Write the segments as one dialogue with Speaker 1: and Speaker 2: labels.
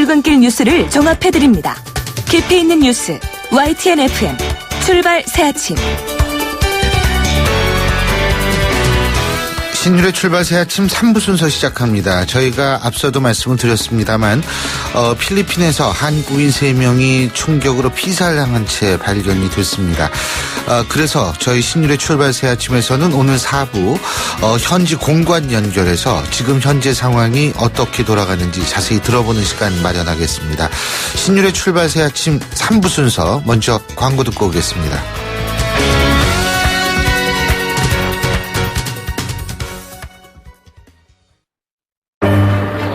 Speaker 1: 출근길 뉴스를 종합해드립니다. 깊이 있는 뉴스 YTN FM 출발 새아침.
Speaker 2: 신율의 출발 새아침 3부 순서 시작합니다. 저희가 앞서도 말씀을 드렸습니다만 필리핀에서 한국인 3명이 총격으로 피살당한 채 발견이 됐습니다. 그래서 저희 신율의 출발 새아침에서는 오늘 4부 현지 공관 연결해서 지금 현재 상황이 어떻게 돌아가는지 자세히 들어보는 시간 마련하겠습니다. 신율의 출발 새아침 3부 순서 먼저 광고 듣고 오겠습니다.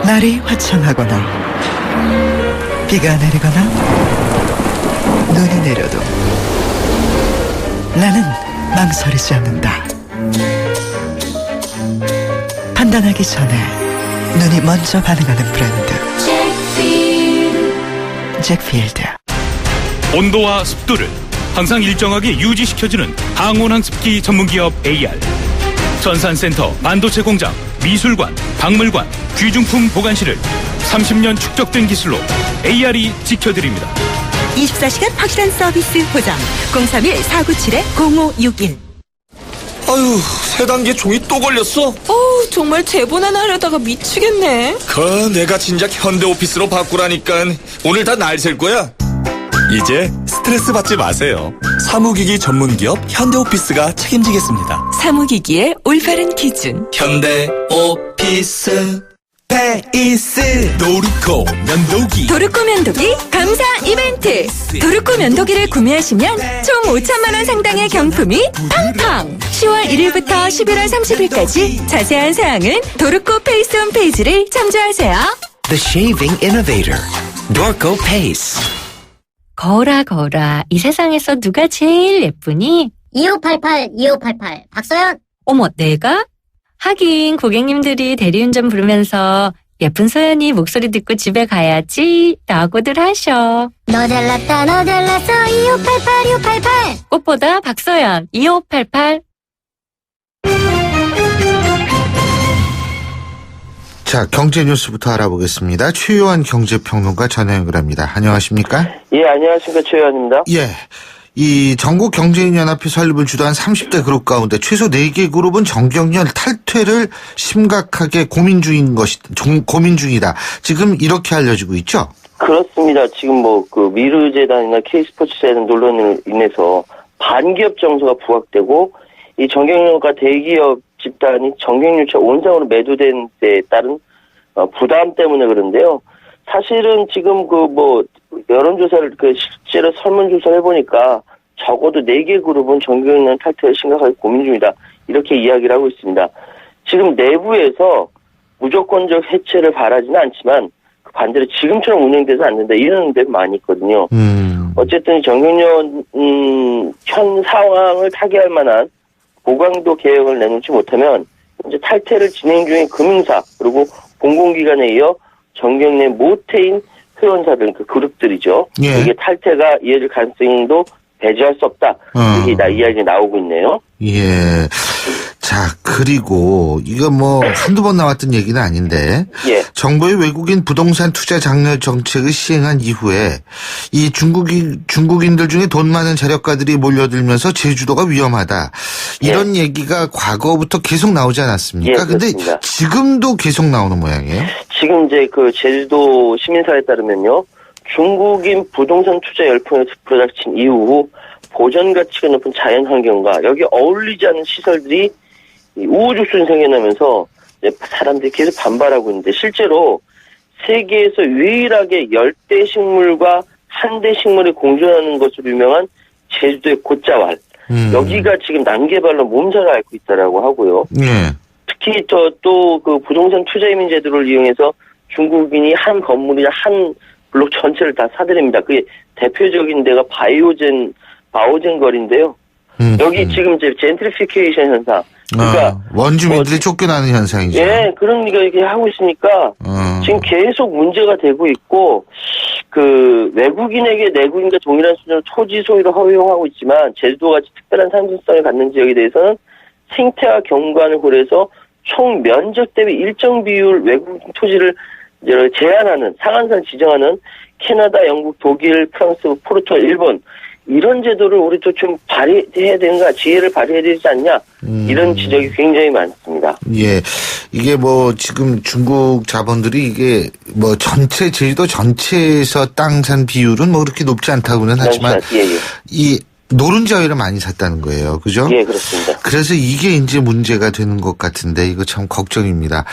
Speaker 3: 날이 화창하거나 비가 내리거나 눈이 내려도 나는 망설이지 않는다. 판단하기 전에 눈이 먼저 반응하는 브랜드 잭필드.
Speaker 4: 온도와 습도를 항상 일정하게 유지시켜주는 항온항습기 전문기업 AR. 전산센터, 반도체 공장, 미술관, 박물관, 귀중품 보관실을 30년 축적된 기술로 AR이 지켜드립니다.
Speaker 1: 24시간 확실한 서비스 보장 031-497-0561.
Speaker 5: 아유, 세 단계 종이 또 걸렸어?
Speaker 1: 정말 제본 하나 하려다가 미치겠네.
Speaker 5: 내가 진작 현대오피스로 바꾸라니까. 오늘 다 날 셀 거야. 이제 스트레스 받지 마세요. 사무기기 전문기업 현대오피스가 책임지겠습니다.
Speaker 1: 사무기기의 올바른 기준
Speaker 5: 현대오피스 페이스 도르코 면도기.
Speaker 1: 도르코 면도기 감사 이벤트. 도르코 면도기를 구매하시면 총 5천만 원 상당의 경품이 팡팡. 10월 1일부터 11월 30일까지 자세한 사항은 도르코 페이스 홈페이지를 참조하세요.
Speaker 6: The Shaving Innovator, Dorco Pace.
Speaker 7: 거울아, 이 세상에서 누가 제일 예쁘니?
Speaker 8: 2588 박서연.
Speaker 7: 어머, 내가? 하긴 고객님들이 대리운전 부르면서 예쁜 소연이 목소리 듣고 집에 가야지 라고들 하셔.
Speaker 8: 너 잘났다 너 잘났어 2588
Speaker 7: 꽃보다 박소연 2588.
Speaker 2: 자, 경제 뉴스부터 알아보겠습니다. 최요한 경제평론가 전화 연결합니다. 안녕하십니까?
Speaker 9: 예, 안녕하십니까. 최요한입니다.
Speaker 2: 예. 이 전국경제인연합회 설립을 주도한 30대 그룹 가운데 최소 4개 그룹은 정경련 탈퇴를 심각하게 고민 중이다. 지금 이렇게 알려지고 있죠?
Speaker 9: 그렇습니다. 지금 미르재단이나 K스포츠재단 논란으로 인해서 반기업 정서가 부각되고 이 정경련과 대기업 집단이 정경유치 온상으로 매도된 데에 따른 부담 때문에 그런데요. 사실은 지금 여론조사를 실제로 설문조사를 해보니까 적어도 4개 그룹은 정경련 탈퇴를 심각하게 고민 중이다. 이렇게 이야기를 하고 있습니다. 지금 내부에서 무조건적 해체를 바라지는 않지만 반대로 지금처럼 운영돼서 안 된다. 이런 데가 많이 있거든요. 어쨌든 정경련 현 상황을 타개할 만한 고강도 계획을 내놓지 못하면 이제 탈퇴를 진행 중인 금융사 그리고 공공기관에 이어 정경련 모태인 회원사들 그 그룹들이죠.
Speaker 2: 예.
Speaker 9: 이게 탈퇴가 이어질 가능성도 배제할 수 없다. 이게 이야기 나오고 있네요.
Speaker 2: 예. 자, 그리고 이거 한두 번 나왔던 얘기는 아닌데
Speaker 9: 예.
Speaker 2: 정부의 외국인 부동산 투자 장려 정책을 시행한 이후에 이 중국인들 중에 돈 많은 재력가들이 몰려들면서 제주도가 위험하다. 이런 얘기가 과거부터 계속 나오지 않았습니까?
Speaker 9: 예,
Speaker 2: 근데
Speaker 9: 그렇습니다.
Speaker 2: 지금도 계속 나오는 모양이에요.
Speaker 9: 지금 이제 제주도 시민사에 따르면요. 중국인 부동산 투자 열풍에 불어닥친 이후 보전 가치가 높은 자연환경과 여기 어울리지 않는 시설들이 우후죽순 생겨나면서 사람들이 계속 반발하고 있는데 실제로 세계에서 유일하게 열대식물과 한대식물이 공존하는 것으로 유명한 제주도의 곶자왈. 여기가 지금 난개발로 몸살을 앓고 있다라고 하고요.
Speaker 2: 예.
Speaker 9: 특히 또 부동산 투자 이민 제도를 이용해서 중국인이 한 건물이나 한 블록 전체를 다 사들입니다. 그게 대표적인 데가 바오젠 거리인데요. 여기 지금 이제 젠트리피케이션 현상. 그러니까
Speaker 2: 원주민들이 쫓겨나는 현상이죠.
Speaker 9: 예, 그러니까 이렇게 하고 있으니까 지금 계속 문제가 되고 있고 외국인에게 내국인과 동일한 수준으로 토지 소유를 허용하고 있지만 제주도같이 특별한 상징성을 갖는 지역에 대해서는 생태와 경관을 고려해서 총 면적 대비 일정 비율 외국인 토지를 제한하는 상한선 지정하는 캐나다, 영국, 독일, 프랑스, 포르투갈, 일본 이런 제도를 우리도 좀 발휘해야 되는가, 지혜를 발휘해야 되지 않냐 이런 지적이 굉장히 많습니다.
Speaker 2: 예, 이게 뭐 지금 중국 자본들이 이게 뭐 전체 제주도 전체에서 땅 산 비율은 뭐 그렇게 높지 않다고는 하지만 이 노른자위를 많이 샀다는 거예요, 그죠?
Speaker 9: 예, 그렇습니다.
Speaker 2: 그래서 이게 이제 문제가 되는 것 같은데 이거 참 걱정입니다.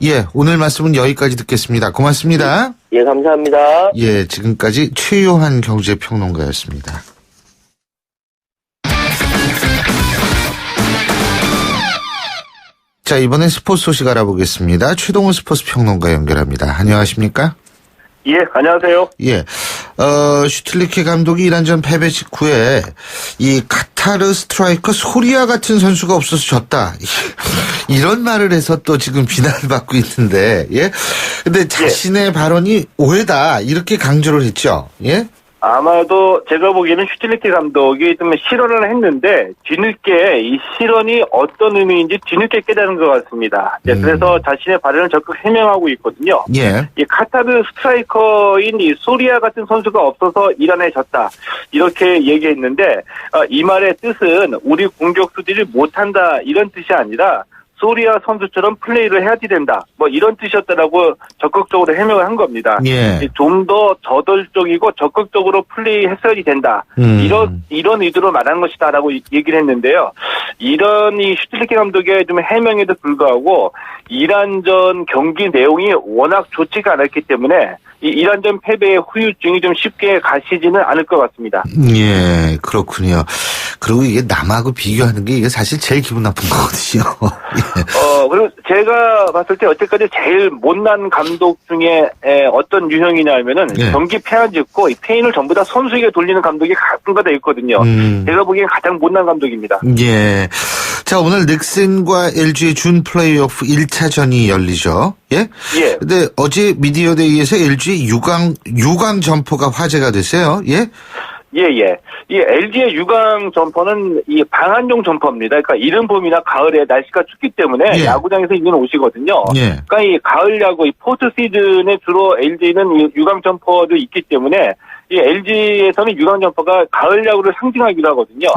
Speaker 2: 예, 오늘 말씀은 여기까지 듣겠습니다. 고맙습니다.
Speaker 9: 예, 감사합니다.
Speaker 2: 예, 지금까지 최요한 경제평론가였습니다. 자, 이번엔 스포츠 소식 알아보겠습니다. 최동훈 스포츠 평론가 연결합니다. 안녕하십니까?
Speaker 10: 예, 안녕하세요.
Speaker 2: 예, 슈틸리케 감독이 이란전 패배 직후에 이 카타르 스트라이커 소리아 같은 선수가 없어서 졌다. 이런 말을 해서 또 지금 비난을 받고 있는데, 예. 근데 자신의 발언이 오해다. 이렇게 강조를 했죠. 예.
Speaker 10: 아마도 제가 보기에는 슈틸리케 감독이 좀 실언을 했는데 뒤늦게 이 실언이 어떤 의미인지 뒤늦게 깨달은 것 같습니다. 그래서 자신의 발언을 적극 해명하고 있거든요.
Speaker 2: 예.
Speaker 10: 이 카타르 스트라이커인 이 소리아 같은 선수가 없어서 이란에 졌다. 이렇게 얘기했는데 이 말의 뜻은 우리 공격수들이 못한다 이런 뜻이 아니라 소리아 선수처럼 플레이를 해야 된다. 뭐 이런 뜻이었다라고 적극적으로 해명을 한 겁니다.
Speaker 2: 예.
Speaker 10: 좀 더 저돌적이고 적극적으로 플레이했어야 된다. 이런 의도로 말한 것이다라고 얘기를 했는데요. 이런 이 슈틸리케 감독의 좀 해명에도 불구하고 이란전 경기 내용이 워낙 좋지가 않았기 때문에 이 이란전 패배의 후유증이 좀 쉽게 가시지는 않을 것 같습니다.
Speaker 2: 예, 그렇군요. 그리고 이게 남하고 비교하는 게 이게 사실 제일 기분 나쁜 거거든요. 예.
Speaker 10: 그리고 제가 봤을 때 여태까지 제일 못난 감독 중에 어떤 유형이냐면은 경기 패한 직후 이 패인을 전부 다 선수에게 돌리는 감독이 가끔가다 있거든요. 제가 보기엔 가장 못난 감독입니다.
Speaker 2: 예. 자, 오늘 넥센과 LG의 준 플레이오프 1차전이 열리죠. 예?
Speaker 10: 예.
Speaker 2: 근데 어제 미디어데이에서 LG의 유광 점퍼가 화제가 됐어요. 예?
Speaker 10: 예. 이 LG의 유광 점퍼는 이 방한용 점퍼입니다. 그러니까 이른봄이나 가을에 날씨가 춥기 때문에 야구장에서 입는 옷이거든요. 그러니까 이 가을 야구, 이 포트 시즌에 주로 LG는 이 유광 점퍼도 있기 때문에 이 LG에서는 유광 점퍼가 가을 야구를 상징하기도 하거든요.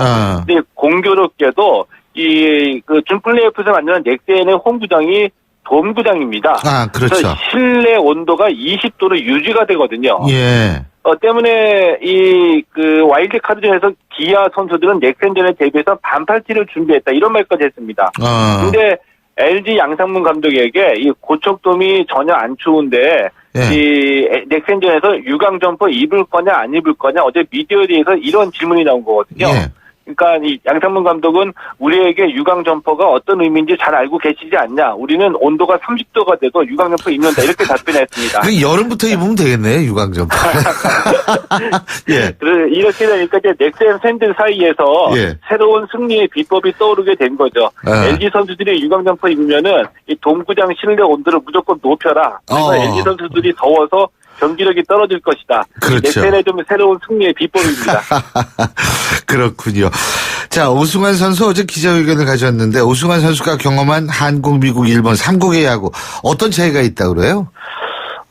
Speaker 10: 근데 공교롭게도 이 그 준 플레이오프에서 만드는 넥센의 홈구장이 돔구장입니다.
Speaker 2: 그렇죠.
Speaker 10: 그래서 실내 온도가 20도로 유지가 되거든요.
Speaker 2: 예.
Speaker 10: 때문에 이 그 와일드 카드전에서 기아 선수들은 넥센전에 대비해서 반팔티를 준비했다 이런 말까지 했습니다. 근데 LG 양상문 감독에게 이 고척돔이 전혀 안 추운데 이 넥센전에서 유광 점퍼 입을 거냐 안 입을 거냐 어제 미디어에서 이런 질문이 나온 거거든요. 그러니까 이 양상문 감독은 우리에게 유광 점퍼가 어떤 의미인지 잘 알고 계시지 않냐. 우리는 온도가 30도가 돼도 유광 점퍼 입는다. 이렇게 답변했습니다.
Speaker 2: 여름부터 입으면 되겠네, 유광 점퍼. 예.
Speaker 10: 이렇게 되니까 이제 넥센 팬들 사이에서 새로운 승리의 비법이 떠오르게 된 거죠. LG 선수들이 유광 점퍼 입으면은 이 돔구장 실내 온도를 무조건 높여라. 그래서 LG 선수들이 더워서 경기력이 떨어질 것이다.
Speaker 2: 그렇죠.
Speaker 10: 넥센의 좀 새로운 승리의 비법입니다.
Speaker 2: 그렇군요. 자, 오승환 선수 어제 기자회견을 가졌는데 오승환 선수가 경험한 한국, 미국, 일본 3국의 야구 어떤 차이가 있다고 그래요?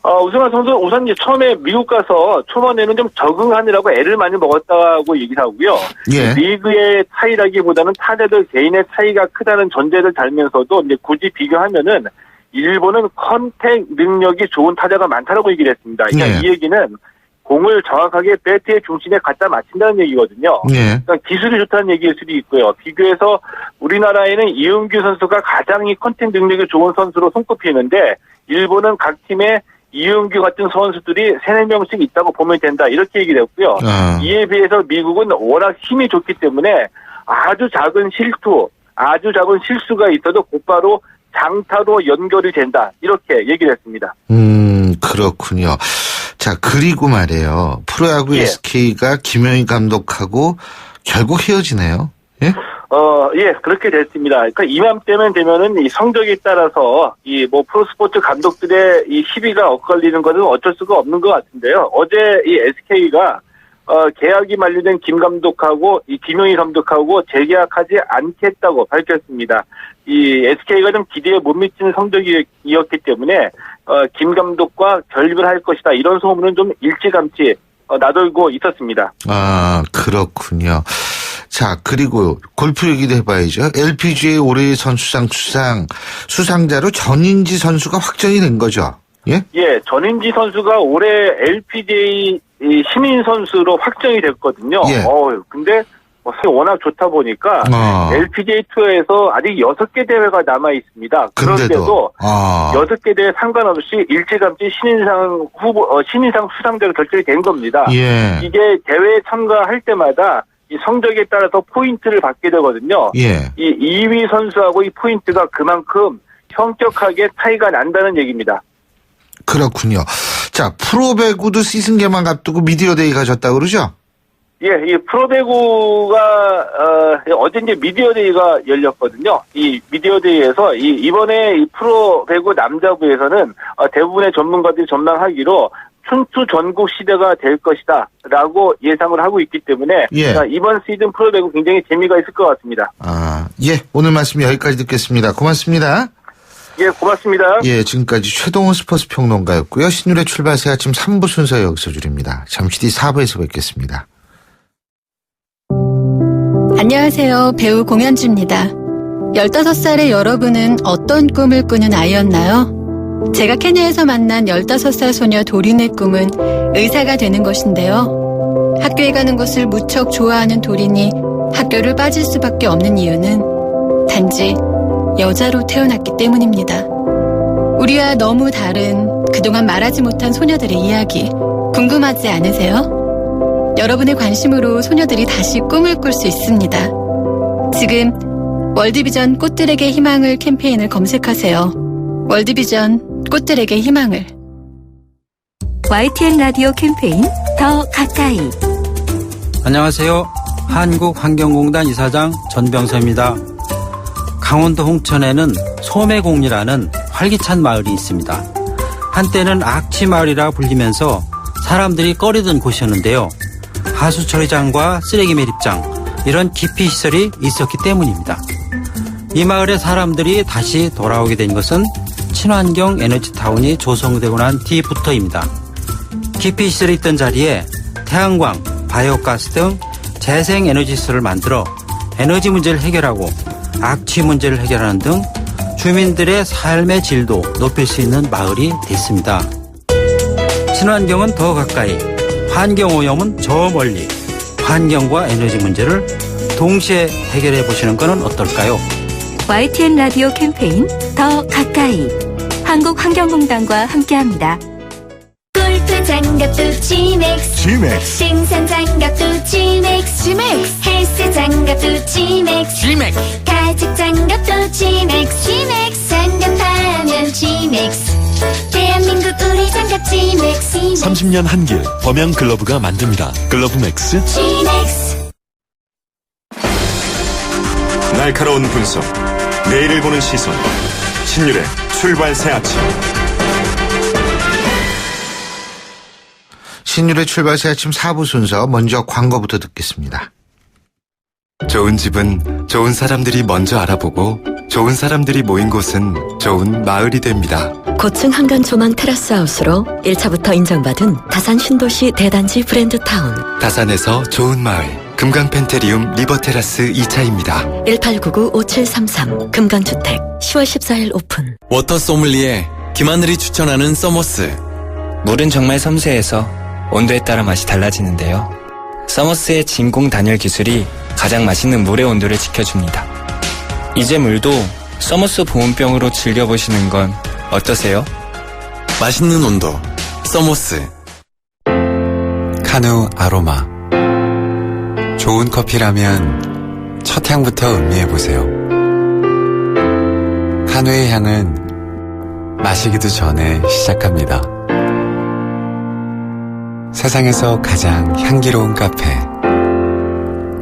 Speaker 10: 오승환 선수 우선 이제 처음에 미국 가서 초반에는 좀 적응하느라고 애를 많이 먹었다고 얘기를 하고요. 리그의 차이라기보다는 타자들 개인의 차이가 크다는 전제를 달면서도 이제 굳이 비교하면은 일본은 컨택 능력이 좋은 타자가 많다라고 얘기를 했습니다. 그러니까 이 얘기는 공을 정확하게 배트의 중심에 갖다 맞춘다는 얘기거든요. 그러니까 기술이 좋다는 얘기일 수도 있고요. 비교해서 우리나라에는 이은규 선수가 가장 이 컨택 능력이 좋은 선수로 손꼽히는데 일본은 각 팀에 이은규 같은 선수들이 3-4명씩 있다고 보면 된다. 이렇게 얘기를 했고요. 이에 비해서 미국은 워낙 힘이 좋기 때문에 아주 작은 실수가 있어도 곧바로 장타로 연결이 된다. 이렇게 얘기를 했습니다.
Speaker 2: 그렇군요. 자, 그리고 말이에요. 프로야구 SK가 김영희 감독하고 결국 헤어지네요. 예?
Speaker 10: 그렇게 됐습니다. 그러니까 이맘때면 되면은 이 성적에 따라서 이 뭐 프로스포츠 감독들의 이 시비가 엇갈리는 것은 어쩔 수가 없는 것 같은데요. 어제 이 SK가 계약이 만료된 김 감독하고 이 김용희 감독하고 재계약하지 않겠다고 밝혔습니다. 이 SK가 좀 기대에 못 미치는 성적이었기 때문에 김 감독과 결별을 할 것이다. 이런 소문은 좀 일찌감치 나돌고 있었습니다.
Speaker 2: 아, 그렇군요. 자, 그리고 골프 얘기도 해봐야죠. LPGA 올해의 선수상 수상자로 전인지 선수가 확정이 된 거죠. 예?
Speaker 10: 예, 전인지 선수가 올해 LPGA 신인 선수로 확정이 됐거든요.
Speaker 2: 예.
Speaker 10: 근데 워낙 좋다 보니까 LPGA 투어에서 아직 6개 대회가 남아 있습니다. 그런데도 6개 대회 상관없이 일찌감치 신인상 수상자로 결정이 된 겁니다.
Speaker 2: 예.
Speaker 10: 이게 대회에 참가할 때마다 이 성적에 따라서 포인트를 받게 되거든요.
Speaker 2: 예.
Speaker 10: 이 2위 선수하고 이 포인트가 그만큼 현격하게 차이가 난다는 얘기입니다.
Speaker 2: 그렇군요. 자, 프로배구도 시즌 개막 앞두고 미디어데이 가졌다고 그러죠?
Speaker 10: 예, 이 프로배구가 어제 이제 미디어데이가 열렸거든요. 이 미디어데이에서 이번에 이 프로배구 남자부에서는 대부분의 전문가들이 전망하기로 춘추 전국 시대가 될 것이다라고 예상을 하고 있기 때문에 이번 시즌 프로배구 굉장히 재미가 있을 것 같습니다.
Speaker 2: 예, 오늘 말씀 여기까지 듣겠습니다. 고맙습니다.
Speaker 10: 예, 고맙습니다.
Speaker 2: 예, 지금까지 최동호 스포츠 평론가였고요. 신율의 출발새 아침 3부 순서 여기서 줄입니다. 잠시 뒤 4부에서 뵙겠습니다.
Speaker 11: 안녕하세요. 배우 공연주입니다. 15살의 여러분은 어떤 꿈을 꾸는 아이였나요? 제가 케냐에서 만난 15살 소녀 도린의 꿈은 의사가 되는 것인데요. 학교에 가는 것을 무척 좋아하는 도린이 학교를 빠질 수밖에 없는 이유는 단지 여자로 태어났기 때문입니다. 우리와 너무 다른 그동안 말하지 못한 소녀들의 이야기 궁금하지 않으세요? 여러분의 관심으로 소녀들이 다시 꿈을 꿀 수 있습니다. 지금 월드비전 꽃들에게 희망을 캠페인을 검색하세요. 월드비전 꽃들에게 희망을.
Speaker 1: YTN 라디오 캠페인 더 가까이.
Speaker 12: 안녕하세요. 한국환경공단 이사장 전병서입니다. 강원도 홍천에는 소매공리라는 활기찬 마을이 있습니다. 한때는 악취마을이라 불리면서 사람들이 꺼리던 곳이었는데요. 하수처리장과 쓰레기 매립장, 이런 기피시설이 있었기 때문입니다. 이 마을에 사람들이 다시 돌아오게 된 것은 친환경 에너지타운이 조성되고 난 뒤부터입니다. 기피시설이 있던 자리에 태양광, 바이오가스 등 재생에너지시설을 만들어 에너지 문제를 해결하고 악취 문제를 해결하는 등 주민들의 삶의 질도 높일 수 있는 마을이 됐습니다. 친환경은 더 가까이, 환경오염은 저 멀리, 환경과 에너지 문제를 동시에 해결해 보시는 것은 어떨까요?
Speaker 1: YTN 라디오 캠페인 더 가까이. 한국환경공단과 함께합니다.
Speaker 8: 골프 장갑도 G맥스, 등산 장갑도 G맥스, 헬스 장갑도 G맥스, 가죽 장갑도 G맥스, 장갑하면 G맥스. 대한민국 우리 장갑 G맥스.
Speaker 13: 30년 한길 범양 글러브가 만듭니다. 글러브맥스
Speaker 8: G맥스.
Speaker 14: 날카로운 분석, 내일을 보는 시선, 신율의 출발 새 아침.
Speaker 2: 신율의 출발 새 아침 4부 순서, 먼저 광고부터 듣겠습니다.
Speaker 15: 좋은 집은 좋은 사람들이 먼저 알아보고 좋은 사람들이 모인 곳은 좋은 마을이 됩니다.
Speaker 16: 고층 한간 조망 테라스 하우스로 1차부터 인정받은 다산 신도시 대단지 브랜드타운.
Speaker 15: 다산에서 좋은 마을 금강 펜테리움 리버테라스 2차입니다.
Speaker 16: 1899-5733 금강주택 10월 14일 오픈.
Speaker 17: 워터 소믈리에 김하늘이 추천하는 서머스.
Speaker 18: 물은 정말 섬세해서 온도에 따라 맛이 달라지는데요. 서머스의 진공 단열 기술이 가장 맛있는 물의 온도를 지켜줍니다. 이제 물도 서머스 보온병으로 즐겨보시는 건 어떠세요?
Speaker 17: 맛있는 온도 서머스.
Speaker 15: 카누 아로마. 좋은 커피라면 첫 향부터 음미해보세요. 카누의 향은 마시기도 전에 시작합니다. 세상에서 가장 향기로운 카페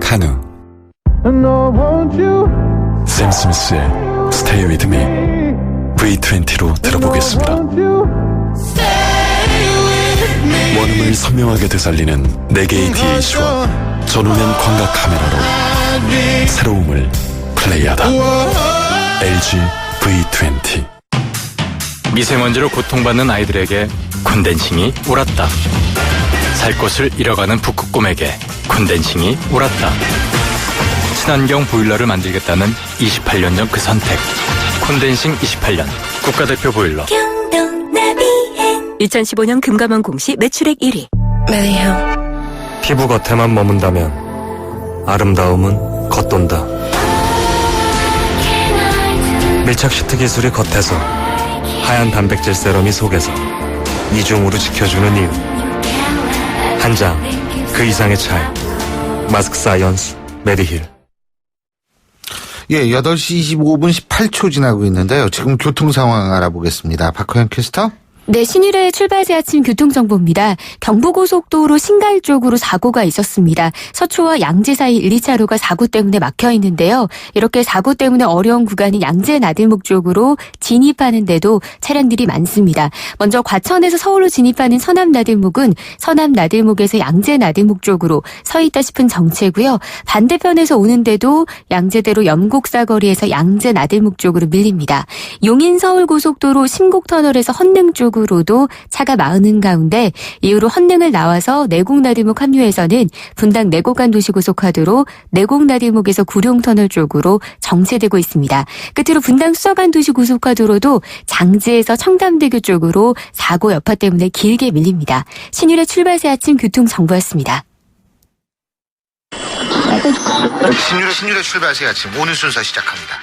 Speaker 15: 카누.
Speaker 13: 샘 스미스의 Stay With Me V20로 들어보겠습니다. 원음을 선명하게 되살리는 4개의 DH와 전후면 광각 카메라로 새로움을 플레이하다. LG V20.
Speaker 4: 미세먼지로 고통받는 아이들에게 콘덴싱이 옳았다. 살 곳을 잃어가는 북극곰에게 콘덴싱이 옳았다. 친환경 보일러를 만들겠다는 28년 전 그 선택. 콘덴싱 28년 국가대표 보일러.
Speaker 1: 2015년 금감원 공시 매출액 1위.
Speaker 19: 피부 겉에만 머문다면 아름다움은 겉돈다. 밀착 시트 기술이 겉에서, 하얀 단백질 세럼이 속에서 이중으로 지켜주는 이유. 한 장, 그 이상의 차이. 마스크 사이언스 메디힐.
Speaker 2: 예, 8시 25분 18초 지나고 있는데요. 지금 교통 상황 알아보겠습니다. 박호영 캐스터.
Speaker 20: 네, 신일의 출발새 아침 교통정보입니다. 경부고속도로 신갈 쪽으로 사고가 있었습니다. 서초와 양재 사이 1, 2차로가 사고 때문에 막혀 있는데요. 이렇게 사고 때문에 어려운 구간이 양재 나들목 쪽으로 진입하는데도 차량들이 많습니다. 먼저 과천에서 서울로 진입하는 서남 나들목은 서남 나들목에서 양재 나들목 쪽으로 서 있다 싶은 정체고요. 반대편에서 오는데도 양재대로 염곡사거리에서 양재 나들목 쪽으로 밀립니다. 용인 서울고속도로 심곡터널에서 헌릉 쪽으로도 차가 많은 가운데 이후로 헌릉을 나와서 내곡나들목 합류해서는 분당 내곡간 도시고속화도로 내곡나들목에서 구룡터널 쪽으로 정체되고 있습니다. 끝으로 분당 수서간 도시고속화도로도 장지에서 청담대교 쪽으로 사고 여파 때문에 길게 밀립니다. 신일의 출발새 아침 교통정보였습니다.
Speaker 2: 신율의 출발새 아침 오늘 순서 시작합니다.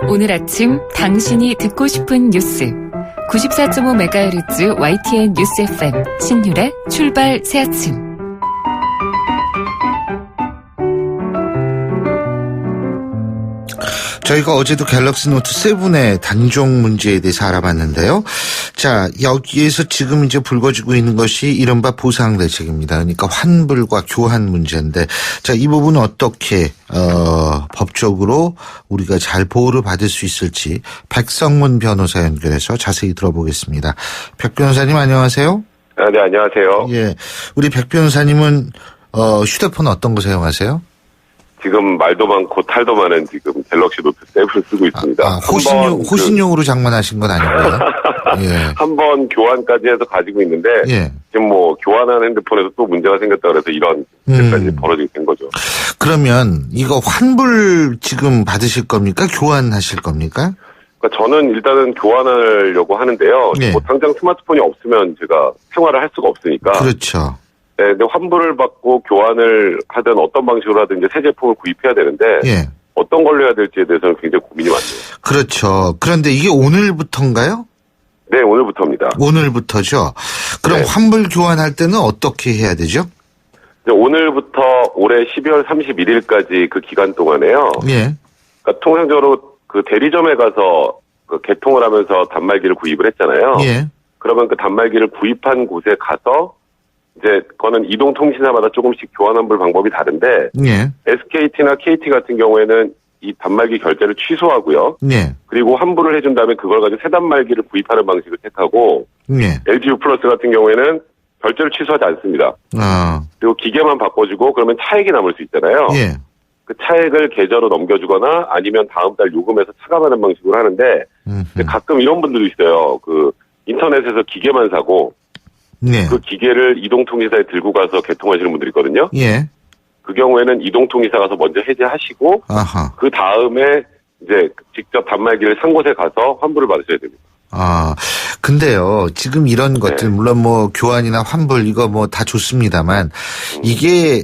Speaker 1: 오늘 아침 당신이 듣고 싶은 뉴스 94.5MHz YTN 뉴스 FM 신율의 출발 새아침.
Speaker 2: 저희가 어제도 갤럭시 노트 7의 단종 문제에 대해서 알아봤는데요. 자, 여기에서 지금 이제 불거지고 있는 것이 이른바 보상 대책입니다. 그러니까 환불과 교환 문제인데, 자, 이 부분은 어떻게 법적으로 우리가 잘 보호를 받을 수 있을지 백성문 변호사 연결해서 자세히 들어보겠습니다. 백 변호사님 안녕하세요.
Speaker 21: 네, 안녕하세요.
Speaker 2: 예, 우리 백 변호사님은 휴대폰 어떤 거 사용하세요?
Speaker 21: 지금 말도 많고 탈도 많은 지금 갤럭시 노트 7을 쓰고 있습니다.
Speaker 2: 호신용으로 장만하신 건 아니고요. 예.
Speaker 21: 한 번 교환까지 해서 가지고 있는데
Speaker 2: 예.
Speaker 21: 지금 뭐 교환한 핸드폰에서 또 문제가 생겼다 그래서 이런 일까지 벌어지게 된 거죠.
Speaker 2: 그러면 이거 환불 지금 받으실 겁니까? 교환하실 겁니까?
Speaker 21: 그러니까 저는 일단은 교환하려고 하는데요.
Speaker 2: 예.
Speaker 21: 뭐 당장 스마트폰이 없으면 제가 생활을 할 수가 없으니까.
Speaker 2: 그렇죠.
Speaker 21: 네, 근데 환불을 받고 교환을 하든 어떤 방식으로 하든 이제 새 제품을 구입해야 되는데
Speaker 2: 예.
Speaker 21: 어떤 걸로 해야 될지에 대해서는 굉장히 고민이 많네요.
Speaker 2: 그렇죠. 그런데 이게 오늘부터인가요?
Speaker 21: 네, 오늘부터입니다.
Speaker 2: 오늘부터죠. 그럼
Speaker 21: 네.
Speaker 2: 환불 교환할 때는 어떻게 해야 되죠?
Speaker 21: 오늘부터 올해 12월 31일까지 그 기간 동안에요.
Speaker 2: 예.
Speaker 21: 그러니까 통상적으로 그 대리점에 가서 그 개통을 하면서 단말기를 구입을 했잖아요.
Speaker 2: 예.
Speaker 21: 그러면 그 단말기를 구입한 곳에 가서 이제 그거는 이동통신사마다 조금씩 교환 환불 방법이 다른데
Speaker 2: 예.
Speaker 21: SKT나 KT 같은 경우에는 이 단말기 결제를 취소하고요.
Speaker 2: 예.
Speaker 21: 그리고 환불을 해준 다음에 그걸 가지고 새 단말기를 구입하는 방식을 택하고
Speaker 2: 예.
Speaker 21: LGU 플러스 같은 경우에는 결제를 취소하지 않습니다. 그리고 기계만 바꿔주고 그러면 차액이 남을 수 있잖아요.
Speaker 2: 예.
Speaker 21: 그 차액을 계좌로 넘겨주거나 아니면 다음 달 요금에서 차감하는 방식으로 하는데 근데 가끔 이런 분들도 있어요. 그 인터넷에서 기계만 사고
Speaker 2: 네.
Speaker 21: 그 기계를 이동통신사에 들고 가서 개통하시는 분들이 있거든요.
Speaker 2: 예.
Speaker 21: 그 경우에는 이동통신사 가서 먼저 해제하시고
Speaker 2: 아하.
Speaker 21: 그 다음에 이제 직접 단말기를 산 곳에 가서 환불을 받으셔야 됩니다.
Speaker 2: 아, 근데요, 지금 이런 것들, 물론 뭐 교환이나 환불 이거 뭐 다 좋습니다만, 이게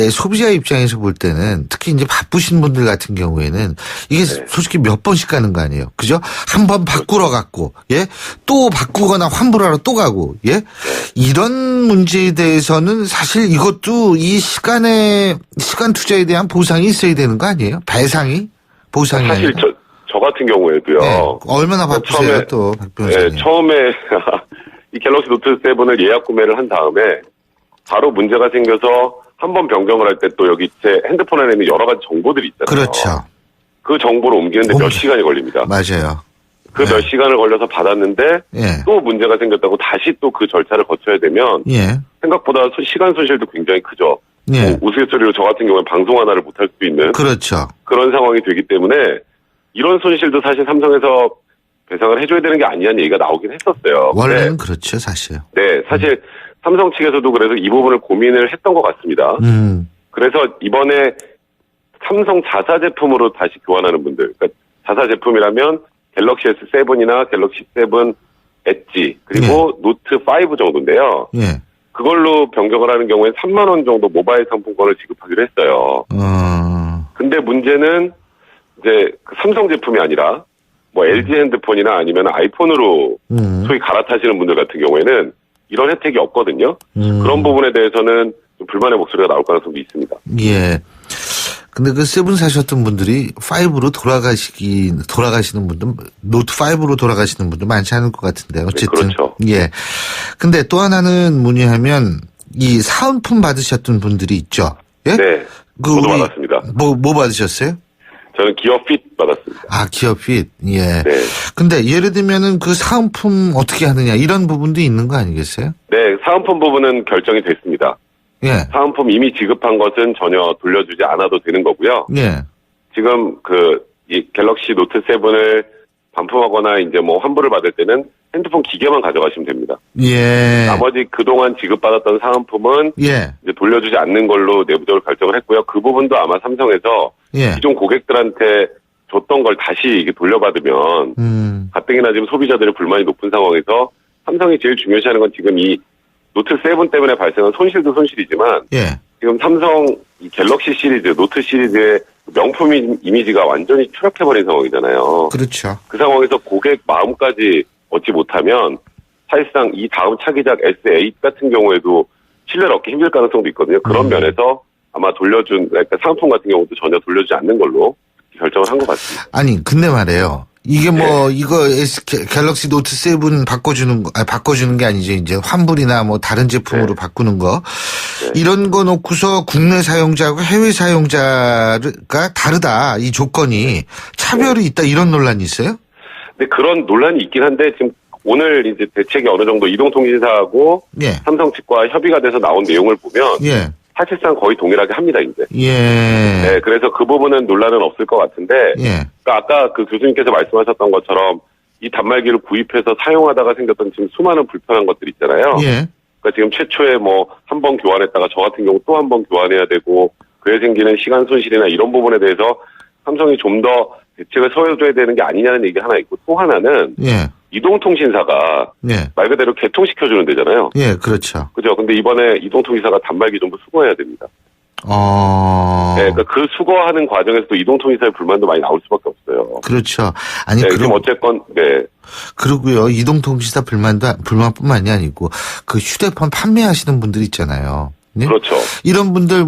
Speaker 2: 소비자 입장에서 볼 때는 특히 이제 바쁘신 분들 같은 경우에는 이게 솔직히 몇 번씩 가는 거 아니에요. 그죠? 한 번 바꾸러 갔고, 예? 또 바꾸거나 환불하러 또 가고, 예? 이런 문제에 대해서는 사실 이것도 이 시간 투자에 대한 보상이 있어야 되는 거 아니에요? 배상이? 보상이
Speaker 21: 사실
Speaker 2: 아니라.
Speaker 21: 저 같은 경우에도요.
Speaker 2: 네. 얼마나 바쁘세요, 또, 박 변호사님.
Speaker 21: 처음에 이 갤럭시 노트 7을 예약 구매를 한 다음에 바로 문제가 생겨서 한 번 변경을 할 때 또 여기 제 핸드폰 안에 있는 여러 가지 정보들이 있잖아요.
Speaker 2: 그렇죠.
Speaker 21: 그 정보를 옮기는데 몇 시간이 걸립니다.
Speaker 2: 맞아요.
Speaker 21: 그 몇 시간을 걸려서 받았는데 또 문제가 생겼다고 다시 또 그 절차를 거쳐야 되면 생각보다 시간 손실도 굉장히 크죠. 우스갯소리로 저 같은 경우에 방송 하나를 못할 수도 있는
Speaker 2: 그렇죠.
Speaker 21: 그런 상황이 되기 때문에 이런 손실도 사실 삼성에서 배상을 해줘야 되는 게 아니냐는 얘기가 나오긴 했었어요.
Speaker 2: 원래는 그렇죠, 사실.
Speaker 21: 네, 사실 삼성 측에서도 그래서 이 부분을 고민을 했던 것 같습니다. 그래서 이번에 삼성 자사 제품으로 다시 교환하는 분들, 그러니까 자사 제품이라면 갤럭시 S7이나 갤럭시 7 엣지 그리고 노트 5 정도인데요. 그걸로 변경을 하는 경우에 3만 원 정도 모바일 상품권을 지급하기로 했어요. 근데 문제는 이제 삼성 제품이 아니라 뭐 LG 핸드폰이나 아니면 아이폰으로 소위 갈아타시는 분들 같은 경우에는 이런 혜택이 없거든요. 그런 부분에 대해서는 좀 불만의 목소리가 나올 가능성도 있습니다.
Speaker 2: 예. 근데 그 7 사셨던 분들이 5로 돌아가시는 분들, 노트 5로 돌아가시는 분들 많지 않을 것 같은데 어쨌든.
Speaker 21: 네, 그렇죠.
Speaker 2: 예. 근데 또 하나는 문의하면 이 사은품 받으셨던 분들이 있죠. 예?
Speaker 21: 네. 저도 받았습니다.
Speaker 2: 뭐 받으셨어요?
Speaker 21: 저는 기어 핏 받았습니다.
Speaker 2: 아, 기어 핏. 예.
Speaker 21: 네.
Speaker 2: 근데 예를 들면은 그 사은품 어떻게 하느냐 이런 부분도 있는 거 아니겠어요?
Speaker 21: 네, 사은품 부분은 결정이 됐습니다.
Speaker 2: 예.
Speaker 21: 사은품 이미 지급한 것은 전혀 돌려주지 않아도 되는 거고요.
Speaker 2: 예.
Speaker 21: 지금 이 갤럭시 노트 7을 반품하거나 이제 뭐 환불을 받을 때는 핸드폰 기계만 가져가시면 됩니다.
Speaker 2: 예.
Speaker 21: 나머지 그동안 지급받았던 사은품은
Speaker 2: 이제
Speaker 21: 돌려주지 않는 걸로 내부적으로 결정을 했고요. 그 부분도 아마 삼성에서 기존 고객들한테 줬던 걸 다시 이게 돌려받으면 가뜩이나 지금 소비자들의 불만이 높은 상황에서 삼성이 제일 중요시하는 건 지금 이 노트 7 때문에 발생한 손실도 손실이지만 지금 삼성 이 갤럭시 시리즈, 노트 시리즈의 명품 이미지가 완전히 추락해버린 상황이잖아요.
Speaker 2: 그렇죠.
Speaker 21: 그 상황에서 고객 마음까지 얻지 못하면 사실상 이 다음 차기작 S8 같은 경우에도 신뢰를 얻기 힘들 가능성도 있거든요. 그런 면에서 아마 그러니까 상품 같은 경우도 전혀 돌려주지 않는 걸로 결정을 한 것 같습니다.
Speaker 2: 아니, 근데 말이에요. 이게 이거 갤럭시 노트 7 바꿔주는 게 아니죠. 이제 환불이나 뭐 다른 제품으로 바꾸는 거. 이런 거 놓고서 국내 사용자하고 해외 사용자가 다르다. 이 조건이 차별이 있다. 이런 논란이 있어요?
Speaker 21: 근데 그런 논란이 있긴 한데 지금 오늘 이제 대책이 어느 정도 이동통신사하고 삼성 측과 협의가 돼서 나온 내용을 보면 사실상 거의 동일하게 합니다, 이제. 네, 그래서 그 부분은 논란은 없을 것 같은데, 그러니까 아까 그 교수님께서 말씀하셨던 것처럼 이 단말기를 구입해서 사용하다가 생겼던 지금 수많은 불편한 것들 있잖아요. 그러니까 지금 최초에 뭐 한 번 교환했다가 저 같은 경우 또 한 번 교환해야 되고 그에 생기는 시간 손실이나 이런 부분에 대해서 삼성이 좀 더 대책을 세워줘야 되는 게 아니냐는 얘기 하나 있고 또 하나는 이동통신사가 말 그대로 개통시켜주는 데잖아요.
Speaker 2: 예, 그렇죠.
Speaker 21: 그죠. 근데 이번에 이동통신사가 단말기 전부 수거해야 됩니다. 네, 그러니까 그 수거하는 과정에서도 이동통신사의 불만도 많이 나올 수밖에 없어요.
Speaker 2: 그렇죠. 아니,
Speaker 21: 지금 어쨌건,
Speaker 2: 그러고요. 이동통신사 불만뿐만이 아니고 그 휴대폰 판매하시는 분들 있잖아요. 네?
Speaker 21: 그렇죠.
Speaker 2: 이런 분들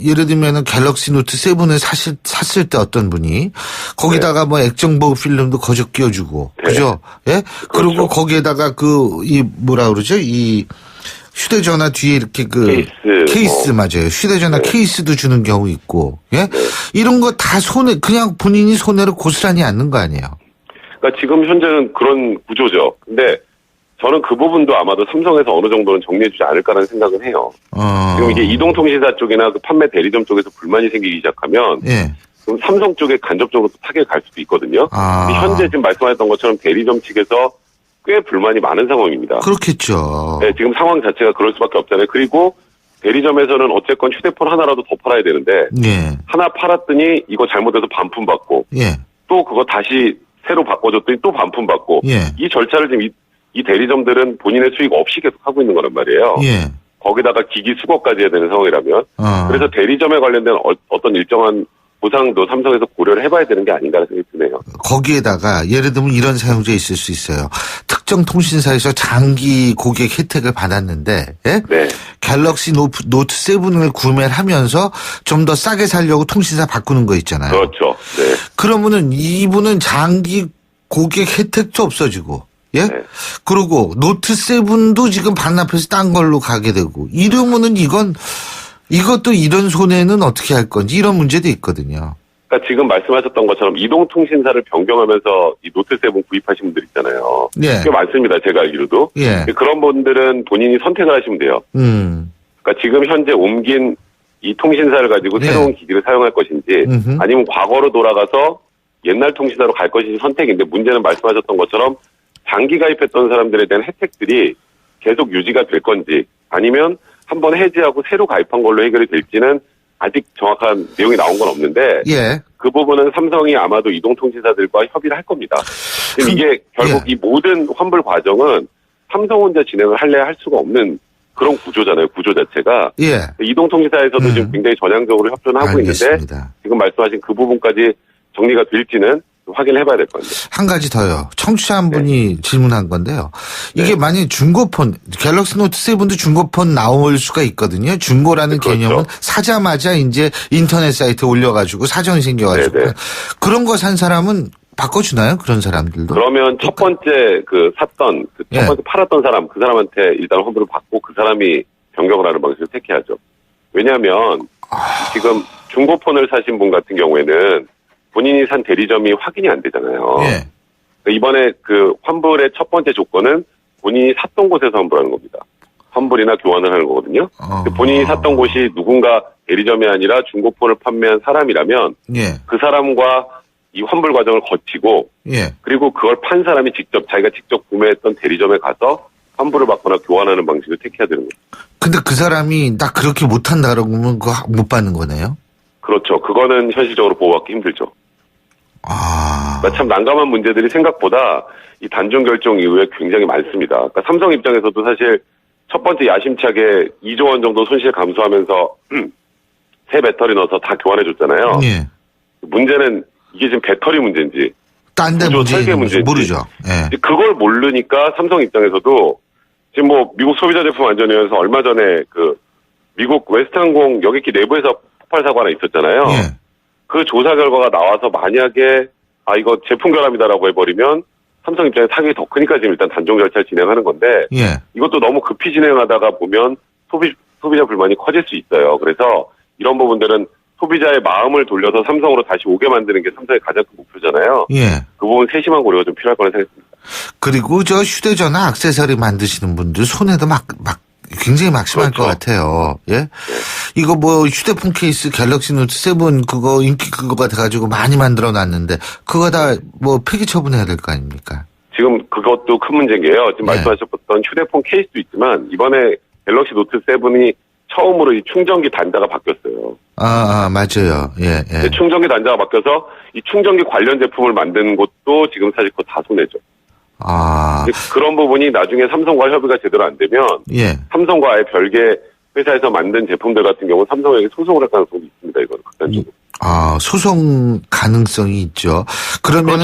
Speaker 2: 예를 들면은 갤럭시 노트 7을 샀을 때 어떤 분이 거기다가 뭐 액정보호 필름도 거저 끼워주고 그죠? 예? 그리고 거기에다가 이 휴대전화 뒤에 이렇게 케이스 맞아요. 휴대전화 케이스도 주는 경우 있고 이런 거 다 그냥 본인이 손해를 고스란히 안는 거 아니에요?
Speaker 21: 그러니까 지금 현재는 그런 구조죠. 근데 저는 그 부분도 아마도 삼성에서 어느 정도는 정리해주지 않을까라는 생각은 해요. 지금 이게 이동통신사 쪽이나 그 판매 대리점 쪽에서 불만이 생기기 시작하면 그럼 삼성 쪽에 간접적으로 타격이 갈 수도 있거든요. 근데 현재 지금 말씀하셨던 것처럼 대리점 측에서 꽤 불만이 많은 상황입니다.
Speaker 2: 그렇겠죠.
Speaker 21: 네, 지금 상황 자체가 그럴 수밖에 없잖아요. 그리고 대리점에서는 어쨌건 휴대폰 하나라도 더 팔아야 되는데 하나 팔았더니 이거 잘못해서 반품받고 또 그거 다시 새로 바꿔줬더니 또 반품받고 이 절차를 지금 이 대리점들은 본인의 수익 없이 계속 하고 있는 거란 말이에요. 거기다가 기기 수거까지 해야 되는 상황이라면. 그래서 대리점에 관련된 어떤 일정한 보상도 삼성에서 고려를 해봐야 되는 게 아닌가라는 생각이 드네요.
Speaker 2: 거기에다가 예를 들면 이런 사용자 있을 수 있어요. 특정 통신사에서 장기 고객 혜택을 받았는데 갤럭시 노트 7을 구매를 하면서 좀 더 싸게 살려고 통신사 바꾸는 거 있잖아요.
Speaker 21: 그렇죠.
Speaker 2: 그러면은 이분은 장기 고객 혜택도 없어지고 그리고 노트 7도 지금 반납해서 딴 걸로 가게 되고 이러면은 이것도 이런 손해는 어떻게 할 건지 이런 문제도 있거든요.
Speaker 21: 그러니까 지금 말씀하셨던 것처럼 이동통신사를 변경하면서 이 노트7 구입하신 분들 있잖아요.
Speaker 2: 예.
Speaker 21: 꽤 많습니다. 제가 알기로도.
Speaker 2: 예.
Speaker 21: 그런 분들은 본인이 선택을 하시면 돼요. 그러니까 지금 현재 옮긴 이 통신사를 가지고 새로운 기기를 사용할 것인지 아니면 과거로 돌아가서 옛날 통신사로 갈 것인지 선택인데 문제는 말씀하셨던 것처럼 장기 가입했던 사람들에 대한 혜택들이 계속 유지가 될 건지 아니면 한번 해지하고 새로 가입한 걸로 해결이 될지는 아직 정확한 내용이 나온 건 없는데
Speaker 2: 예.
Speaker 21: 그 부분은 삼성이 아마도 이동통신사들과 협의를 할 겁니다. 지금 이게 결국 이 모든 환불 과정은 삼성 혼자 진행을 할래 할 수가 없는 그런 구조잖아요. 구조 자체가.
Speaker 2: 예.
Speaker 21: 이동통신사에서도 지금 굉장히 전향적으로 협조는 하고
Speaker 2: 알겠습니다.
Speaker 21: 있는데 지금 말씀하신 그 부분까지 정리가 될지는 확인을 해봐야 될 것 같아요.
Speaker 2: 한 가지 더요. 청취자 한 분이 질문한 건데요. 이게 만약에 중고폰, 갤럭시 노트 7도 중고폰 나올 수가 있거든요. 중고라는 개념은 사자마자 이제 인터넷 사이트에 올려가지고 사정이 생겨가지고. 그런 거 산 사람은 바꿔주나요? 그런 사람들도?
Speaker 21: 그러면 첫 번째 첫 번째 팔았던 사람, 그 사람한테 일단 환불을 받고 그 사람이 변경을 하는 방식을 택해야죠. 왜냐하면 지금 중고폰을 사신 분 같은 경우에는 본인이 산 대리점이 확인이 안 되잖아요. 그러니까 이번에 그 환불의 첫 번째 조건은 본인이 샀던 곳에서 환불하는 겁니다. 환불이나 교환을 하는 거거든요. 본인이 샀던 곳이 누군가 대리점이 아니라 중고폰을 판매한 사람이라면 그 사람과 이 환불 과정을 거치고 그리고 그걸 판 사람이 자기가 직접 구매했던 대리점에 가서 환불을 받거나 교환하는 방식을 택해야 되는 거죠.
Speaker 2: 근데 그 사람이 나 그렇게 못한다 그러면 그거 못 받는 거네요?
Speaker 21: 그렇죠. 그거는 현실적으로 보호받기 힘들죠. 그러니까 참 난감한 문제들이 생각보다 이 단종 결정 이후에 굉장히 많습니다. 그러니까 삼성 입장에서도 사실 첫 번째 야심차게 2조 원 정도 손실 감수하면서 새 배터리 넣어서 다 교환해줬잖아요. 문제는 이게 지금 배터리 문제인지
Speaker 2: 딴 데
Speaker 21: 설계 문제인지
Speaker 2: 모르죠.
Speaker 21: 그걸 모르니까 삼성 입장에서도 지금 뭐 미국 소비자 제품 안전위원회에서 얼마 전에 그 미국 웨스트항공 여객기 내부에서 폭발 사고 하나 있었잖아요. 그 조사 결과가 나와서 만약에 이거 제품 결함이다라고 해버리면 삼성 입장에 타격이 더 크니까 지금 일단 단종 절차를 진행하는 건데 이것도 너무 급히 진행하다가 보면 소비자 불만이 커질 수 있어요. 그래서 이런 부분들은 소비자의 마음을 돌려서 삼성으로 다시 오게 만드는 게 삼성의 가장 큰 목표잖아요. 그 부분 세심한 고려가 좀 필요할 거라 생각합니다.
Speaker 2: 그리고 저 휴대전화 액세서리 만드시는 분들 손에도 굉장히 막심할 것 같아요. 이거 뭐 휴대폰 케이스 갤럭시 노트 7 그거 인기 그거가 돼가지고 많이 만들어 놨는데 그거 다 뭐 폐기 처분해야 될 거 아닙니까?
Speaker 21: 지금 그것도 큰 문제인 게요. 지금 말씀하셨던 휴대폰 케이스도 있지만 이번에 갤럭시 노트 7이 처음으로 이 충전기 단자가 바뀌었어요.
Speaker 2: 맞아요.
Speaker 21: 충전기 단자가 바뀌어서 이 충전기 관련 제품을 만드는 것도 지금 사실 그거 다 손해죠. 그런 부분이 나중에 삼성과 협의가 제대로 안 되면 삼성과 아예 별개 회사에서 만든 제품들 같은 경우는 삼성에게 소송을 할 가능성이 있습니다. 이거는 극단적으로.
Speaker 2: 소송 가능성이 있죠. 그러면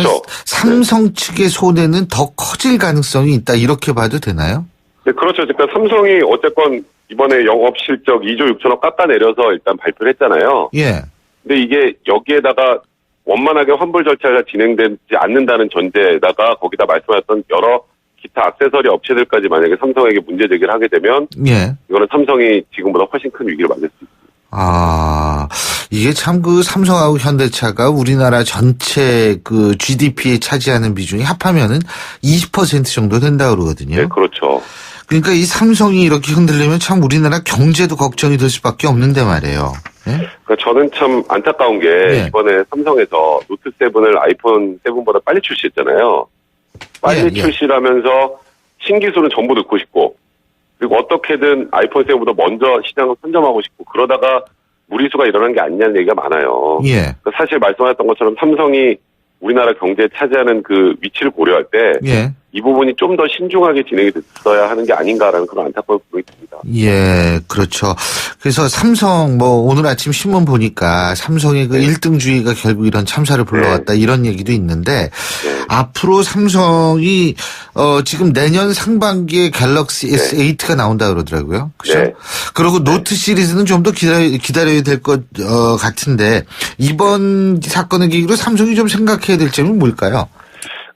Speaker 2: 삼성 측의 손해는 더 커질 가능성이 있다 이렇게 봐도 되나요?
Speaker 21: 네, 그렇죠. 그러니까 삼성이 어쨌건 이번에 영업 실적 2조 6천억 깎아내려서 일단 발표를 했잖아요. 근데 이게 여기에다가 원만하게 환불 절차가 진행되지 않는다는 전제에다가 거기다 말씀하셨던 여러 기타 액세서리 업체들까지 만약에 삼성에게 문제 제기를 하게 되면 이거는 삼성이 지금보다 훨씬 큰 위기를 맞을 수 있습니다.
Speaker 2: 이게 참 그 삼성하고 현대차가 우리나라 전체 그 GDP에 차지하는 비중이 합하면은 20% 정도 된다고 그러거든요.
Speaker 21: 네, 그렇죠.
Speaker 2: 그러니까 이 삼성이 이렇게 흔들리면 참 우리나라 경제도 걱정이 될 수밖에 없는데 말이에요.
Speaker 21: 그러니까 저는 참 안타까운 게 이번에 삼성에서 노트 7을 아이폰 7보다 빨리 출시했잖아요. 빨리 출시하면서 신기술은 전부 넣고 싶고 그리고 어떻게든 아이폰 7보다 먼저 시장을 선점하고 싶고 그러다가 무리수가 일어난 게 아니냐는 얘기가 많아요. 그러니까 사실 말씀하셨던 것처럼 삼성이 우리나라 경제에 차지하는 그 위치를 고려할 때 이 부분이 좀 더 신중하게 진행이 됐어야 하는 게 아닌가라는 그런 안타까운 부분이 있습니다.
Speaker 2: 그렇죠. 그래서 삼성 오늘 아침 신문 보니까 삼성의 그 1등주의가 결국 이런 참사를 불러왔다 이런 얘기도 있는데 앞으로 삼성이 지금 내년 상반기에 갤럭시 S8가 나온다 그러더라고요. 그렇죠? 그리고 노트 시리즈는 좀 더 기다려야 될 것 같은데 이번 사건의 계기로 삼성이 좀 생각해야 될 점은 뭘까요?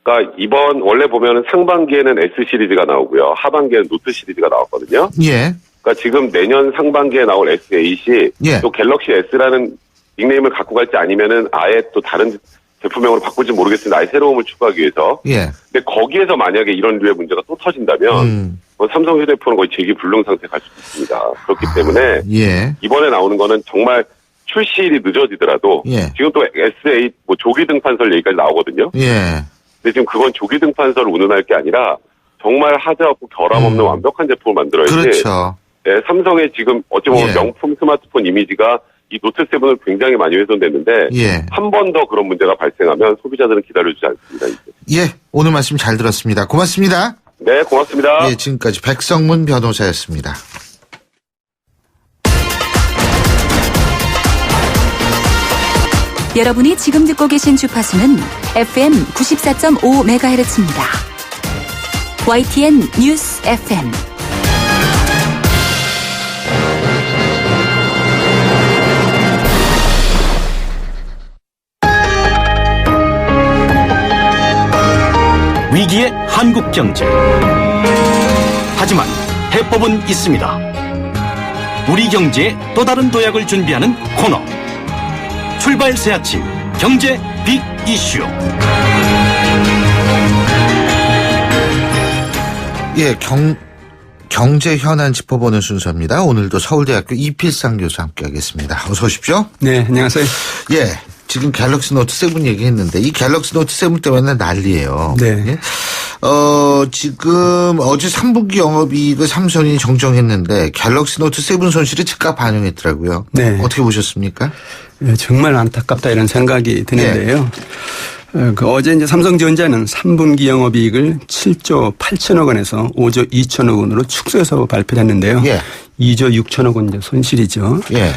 Speaker 21: 그러니까 이번 원래 보면은 상반기에는 S 시리즈가 나오고요. 하반기에는 노트 시리즈가 나왔거든요. 그러니까 지금 내년 상반기에 나올 S8이 또 갤럭시 S라는 닉네임을 갖고 갈지 아니면은 아예 또 다른 제품명으로 바꿀지 모르겠습니다. 아예 새로움을 추구하기 위해서.
Speaker 2: 예.
Speaker 21: 근데 거기에서 만약에 이런 류의 문제가 또 터진다면 삼성 휴대폰은 거의 재기불능 상태에 갈 수도 있습니다. 그렇기 때문에
Speaker 2: 예.
Speaker 21: 이번에 나오는 거는 정말 출시일이 늦어지더라도
Speaker 2: 예.
Speaker 21: 지금 또 S8 뭐 조기 등판설 얘기까지 나오거든요.
Speaker 2: 예.
Speaker 21: 근데 지금 그건 조기 등판설을 운운할 게 아니라 정말 하자 없고 결함 없는 완벽한 제품을 만들어야지.
Speaker 2: 그렇죠.
Speaker 21: 네, 삼성의 지금 어찌 보면 명품 스마트폰 이미지가 이 노트7을 굉장히 많이 훼손됐는데
Speaker 2: 예.
Speaker 21: 한 번 더 그런 문제가 발생하면 소비자들은 기다려주지 않습니다. 이제.
Speaker 2: 예, 오늘 말씀 잘 들었습니다. 고맙습니다.
Speaker 21: 네, 고맙습니다.
Speaker 2: 예, 지금까지 백성문 변호사였습니다.
Speaker 1: 여러분이 지금 듣고 계신 주파수는 FM 94.5MHz입니다. YTN 뉴스 FM.
Speaker 3: 위기의 한국 경제. 하지만 해법은 있습니다. 우리 경제에 또 다른 도약을 준비하는 코너. 출발 새 아침 경제 빅 이슈.
Speaker 2: 예, 경제 현안 짚어보는 순서입니다. 오늘도 서울대학교 이필상 교수 함께하겠습니다. 어서 오십시오.
Speaker 22: 네, 안녕하세요.
Speaker 2: 예. 지금 갤럭시 노트 7 얘기했는데 이 갤럭시 노트 7 때문에 난리예요.
Speaker 22: 네.
Speaker 2: 예? 지금 어제 3분기 영업이익을 삼성이 정정했는데 갤럭시 노트 7 손실이 즉각 반영했더라고요.
Speaker 22: 네.
Speaker 2: 어떻게 보셨습니까?
Speaker 22: 네, 정말 안타깝다 이런 생각이 드는데요.
Speaker 2: 네.
Speaker 22: 어제 이제 삼성전자는 3분기 영업이익을 7조 8천억 원에서 5조 2천억 원으로 축소해서 발표를 했는데요.
Speaker 2: 예.
Speaker 22: 2조 6천억 원 이제 손실이죠.
Speaker 2: 예.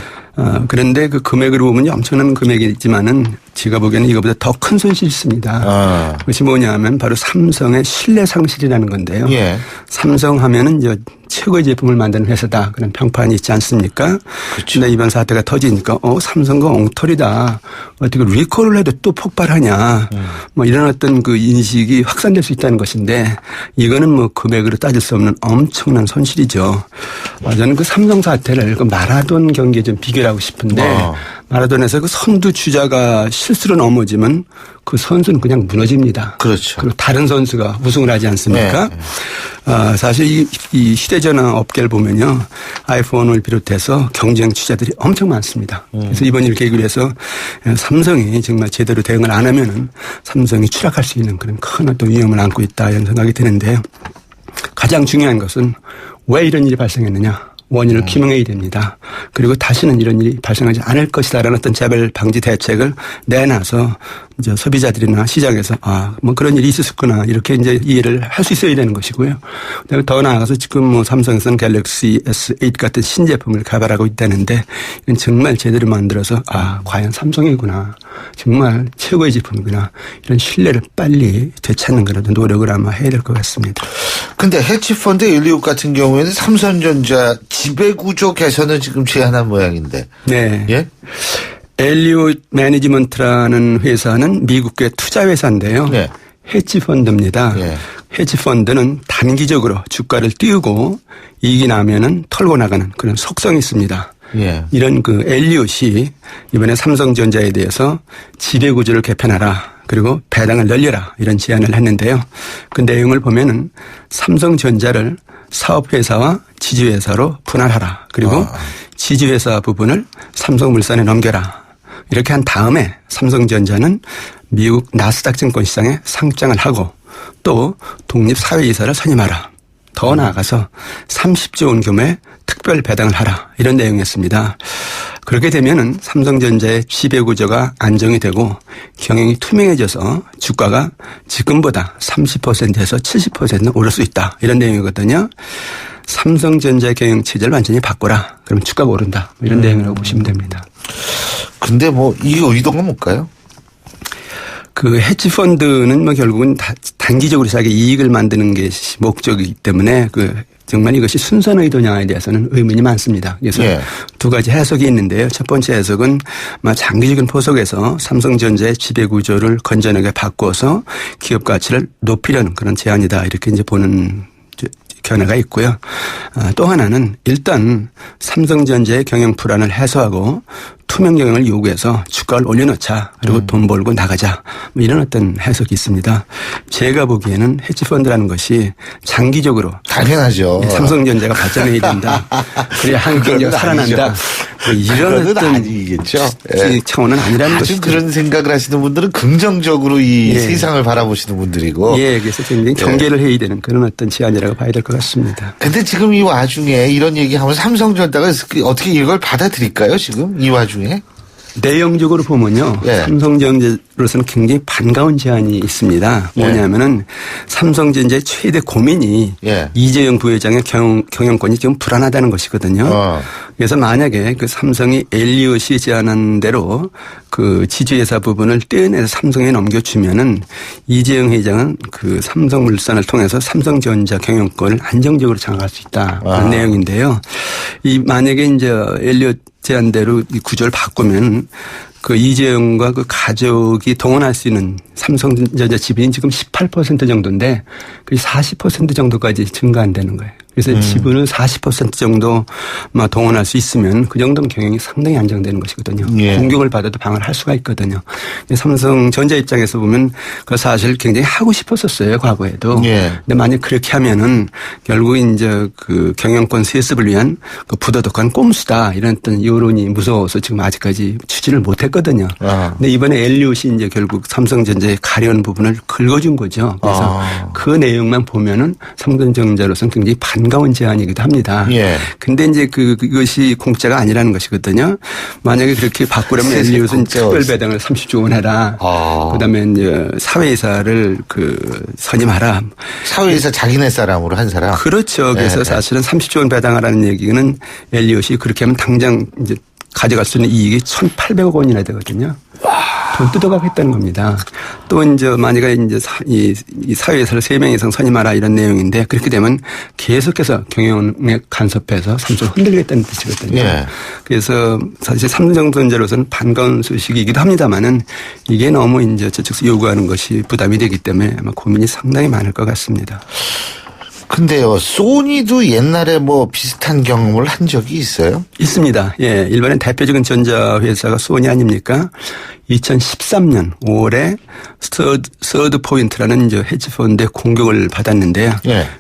Speaker 22: 그런데 그 금액으로 보면 엄청난 금액이지만은 제가 보기에는 이거보다 더 큰 손실이 있습니다. 그것이 뭐냐면 바로 삼성의 신뢰 상실이라는 건데요.
Speaker 2: 예.
Speaker 22: 삼성 하면은 이제 최고의 제품을 만드는 회사다 그런 평판이 있지 않습니까?
Speaker 2: 그렇죠.
Speaker 22: 근데 이번 사태가 터지니까 삼성과 엉터리다. 어떻게 리콜을 해도 또 폭발하냐. 뭐 이런 어떤 그 인식이 확산될 수 있다는 것인데 이거는 뭐 금액으로 따질 수 없는 엄청난 손실이죠. 저는 그 삼성 사태를 그 마라돈 경기에 좀 비교하고 싶은데 마라톤에서 그 선두 주자가 실수로 넘어지면 그 선수는 그냥 무너집니다.
Speaker 2: 그렇죠.
Speaker 22: 그리고 다른 선수가 우승을 하지 않습니까? 네. 사실 이 휴대전화 업계를 보면요. 아이폰을 비롯해서 경쟁 주자들이 엄청 많습니다. 그래서 이번 일 계기로 해서 삼성이 정말 제대로 대응을 안 하면은 삼성이 추락할 수 있는 그런 큰 어떤 위험을 안고 있다 이런 생각이 드는데요. 가장 중요한 것은 왜 이런 일이 발생했느냐. 원인을 규명해야 됩니다. 그리고 다시는 이런 일이 발생하지 않을 것이다라는 어떤 재발 방지 대책을 내놔서 이제 소비자들이나 시장에서 뭐 그런 일이 있었구나 이렇게 이제 이해를 할 수 있어야 되는 것이고요. 더 나아가서 지금 뭐 삼성에서는 갤럭시 S8 같은 신제품을 개발하고 있다는데 이건 정말 제대로 만들어서 과연 삼성이구나. 정말 최고의 제품이구나. 이런 신뢰를 빨리 되찾는 그런 노력을 아마 해야 될 것 같습니다.
Speaker 2: 근데 헤지펀드 엘리엇 같은 경우에는 삼성전자 지배구조 개선을 지금 제안한 모양인데.
Speaker 22: 네.
Speaker 2: 예?
Speaker 22: 엘리엇 매니지먼트라는 회사는 미국의 투자회사인데요.
Speaker 2: 네.
Speaker 22: 헤지펀드입니다.
Speaker 2: 예.
Speaker 22: 헤지펀드는 단기적으로 주가를 띄우고 이익이 나면은 털고 나가는 그런 속성이 있습니다.
Speaker 2: 예.
Speaker 22: 이런 그 엘리엇이 이번에 삼성전자에 대해서 지배구조를 개편하라. 그리고 배당을 늘려라. 이런 제안을 했는데요. 그 내용을 보면은 삼성전자를 사업회사와 지주회사로 분할하라. 그리고 지주회사 부분을 삼성물산에 넘겨라. 이렇게 한 다음에 삼성전자는 미국 나스닥 증권시장에 상장을 하고 또 독립사회이사를 선임하라. 더 나아가서 30조 원 규모의 특별 배당을 하라. 이런 내용이었습니다. 그렇게 되면은 삼성전자의 지배구조가 안정이 되고 경영이 투명해져서 주가가 지금보다 30%에서 70%는 오를 수 있다. 이런 내용이거든요. 삼성전자의 경영 체제를 완전히 바꿔라. 그러면 주가가 오른다. 이런 내용이라고 보시면 됩니다.
Speaker 2: 근데 뭐 이 의도가 뭘까요?
Speaker 22: 그 헤지펀드는 뭐 결국은 단기적으로 자기 이익을 만드는 게 목적이기 때문에 정말 이것이 순수한 의도냐에 대해서는 의문이 많습니다. 그래서 두 가지 해석이 있는데요. 첫 번째 해석은 장기적인 포석에서 삼성전자의 지배구조를 건전하게 바꿔서 기업 가치를 높이려는 그런 제안이다. 이렇게 이제 보는 견해가 있고요. 또 하나는 일단 삼성전자의 경영 불안을 해소하고 투명 경영을 요구해서 주가를 올려놓자. 그리고 돈 벌고 나가자. 뭐 이런 어떤 해석이 있습니다. 제가 보기에는 헤지펀드라는 것이 장기적으로
Speaker 2: 당연하죠.
Speaker 22: 삼성전자가 발전해야 된다. 그래야 한국 경제가 살아난다. 뭐 이런 어떤
Speaker 2: 아니겠죠.
Speaker 22: 차원은 아니라는 것이죠.
Speaker 2: 그런 생각을 하시는 분들은 긍정적으로 이 세상을 바라보시는 분들이고.
Speaker 22: 예, 그래서 굉장히 경계를 해야 되는 그런 어떤 제안이라고 봐야 될 것 같습니다.
Speaker 2: 근데 지금 이 와중에 이런 얘기하면 삼성전자가 어떻게 이걸 받아들일까요? 지금 이 와중에?
Speaker 22: 내용적으로 보면요. 삼성전자로서는 굉장히 반가운 제안이 있습니다. 뭐냐면은 삼성전자의 최대 고민이 이재용 부회장의 경영권이 좀 불안하다는 것이거든요. 그래서 만약에 그 삼성이 엘리엇이 제안한 대로 그 지주회사 부분을 떼어내서 삼성에 넘겨주면은 이재용 회장은 그 삼성물산을 통해서 삼성전자 경영권을 안정적으로 장악할 수 있다. 그런 내용인데요. 이 만약에 이제 엘리엇 제안대로 이 구조를 바꾸면 그 이재용과 그 가족이 동원할 수 있는 삼성전자 지분이 지금 18% 정도인데 그 40% 정도까지 증가한다는 거예요. 그래서 지분을 40% 정도 동원할 수 있으면 그 정도는 경영이 상당히 안정되는 것이거든요. 공격을 받아도 방어를 할 수가 있거든요. 삼성전자 입장에서 보면 그 사실 굉장히 하고 싶었었어요. 과거에도. 근데 만약 그렇게 하면은 결국 이제 그 경영권 세습을 위한 그 부도덕한 꼼수다 이런 어떤 여론이 무서워서 지금 아직까지 추진을 못했거든요. 근데 이번에 엘리엇이 이제 결국 삼성전자의 가려운 부분을 긁어준 거죠. 그래서 그 내용만 보면은 삼성전자로서는 굉장히 반가운 제안이기도 합니다. 근데 이제 그것이 공짜가 아니라는 것이거든요. 만약에 그렇게 바꾸려면 엘리엇은 특별 배당을 30조 원 해라. 그다음에 이제 사회이사를 선임하라.
Speaker 2: 사회이사 자기네 사람으로 한 사람.
Speaker 22: 그렇죠. 그래서 사실은 30조 원 배당하라는 얘기는 엘리엇이 그렇게 하면 당장 이제 가져갈 수 있는 이익이 1,800억 원이나 되거든요. 돈 뜯어가겠다는 겁니다. 또 이제 만약에 이제 이 사회에서 3명 이상 선임하라 이런 내용인데 그렇게 되면 계속해서 경영에 간섭해서 삼성을 흔들겠다는 뜻이거든요. 그래서 사실 삼성전자로서는 반가운 소식이기도 합니다만은 이게 너무 이제 저쪽에서 요구하는 것이 부담이 되기 때문에 아마 고민이 상당히 많을 것 같습니다.
Speaker 2: 근데요, 소니도 옛날에 뭐 비슷한 경험을 한 적이 있어요?
Speaker 22: 있습니다. 예. 일본의 대표적인 전자회사가 소니 아닙니까? 2013년 5월에 서드 포인트라는 이제 헤지펀드의 공격을 받았는데요.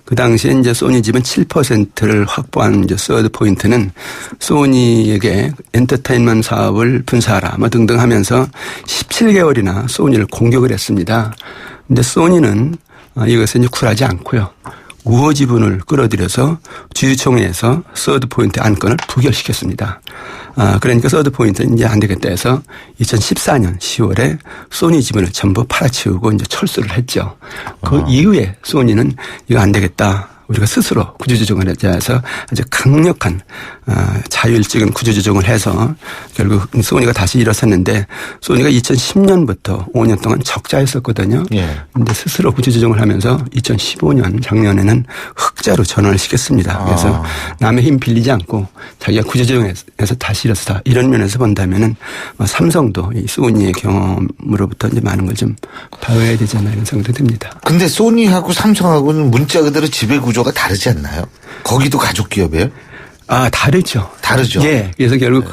Speaker 22: 그 당시에 이제 소니 지분 7%를 확보한 이제 서드 포인트는 소니에게 엔터테인먼트 사업을 분사하라 뭐 등등 하면서 17개월이나 소니를 공격을 했습니다. 근데 소니는 이것에 이제 굴하지 않고요. 우호 지분을 끌어들여서 주주총회에서 서드 포인트 안건을 부결시켰습니다. 그러니까 서드 포인트는 이제 안 되겠다 해서 2014년 10월에 소니 지분을 전부 팔아치우고 이제 철수를 했죠. 그 이후에 소니는 이거 안 되겠다. 우리가 스스로 구조조정을 해서 아주 강력한 자율적인 구조조정을 해서 결국 소니가 다시 일어섰는데 소니가 2010년부터 5년 동안 적자였었거든요. 그런데 스스로 구조조정을 하면서 2015년 작년에는 흑자로 전환을 시켰습니다. 그래서 남의 힘 빌리지 않고 자기가 구조조정해서 다시 일어서다. 이런 면에서 본다면은 삼성도 이 소니의 경험으로부터 이제 많은 걸 좀 배워야 되잖아요. 이런 생각도 듭니다.
Speaker 2: 근데 소니하고 삼성하고는 문자 그대로 지배 구조가 다르지 않나요? 거기도 가족 기업이에요?
Speaker 22: 다르죠.
Speaker 2: 다르죠.
Speaker 22: 예. 그래서 결국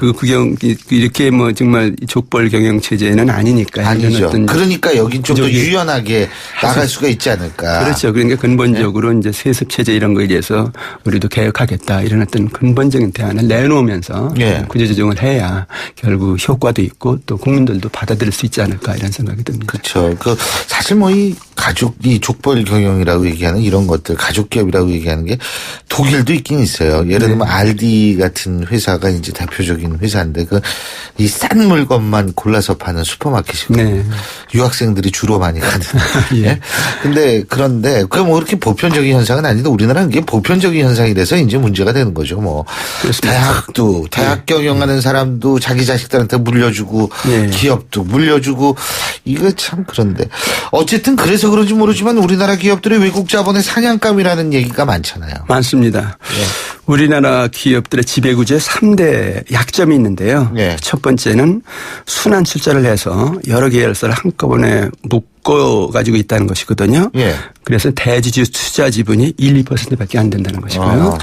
Speaker 22: 이렇게 뭐 정말 족벌 경영 체제는 아니니까.
Speaker 2: 아니죠. 그러니까 여긴 좀 더 유연하게 나갈 수가 있지 않을까.
Speaker 22: 그렇죠. 그러니까 근본적으로 이제 세습 체제 이런 거에 대해서 우리도 개혁하겠다 이런 어떤 근본적인 대안을 내놓으면서 구조조정을 해야 결국 효과도 있고 또 국민들도 받아들일 수 있지 않을까 이런 생각이 듭니다.
Speaker 2: 그렇죠. 사실 뭐 이 가족이 족벌 경영이라고 얘기하는 이런 것들 가족 기업이라고 얘기하는 게 독일도 있긴 있어요. 예를 들면 알디 같은 회사가 이제 대표적인 회사인데 이 싼 물건만 골라서 파는 슈퍼마켓이거든요. 유학생들이 주로 많이 가는. 그런데 그게 뭐 그렇게 보편적인 현상은 아닌데 우리나라는 이게 보편적인 현상이라서 이제 문제가 되는 거죠. 뭐 대학 경영하는 사람도 자기 자식들한테 물려주고 기업도 물려주고 이거 참 그런데 어쨌든 그래서 그런지 모르지만 우리나라 기업들의 외국 자본의 사냥감이라는 얘기가 많잖아요.
Speaker 22: 많습니다. 우리나라 기업들의 지배구조에 3대 약점이 있는데요.
Speaker 2: 네.
Speaker 22: 첫 번째는 순환 출자를 해서 여러 계열사를 한꺼번에 묶어 가지고 있다는 것이거든요.
Speaker 2: 예.
Speaker 22: 그래서 대주주 투자 지분이 1, 2%밖에 안 된다는 것이고요.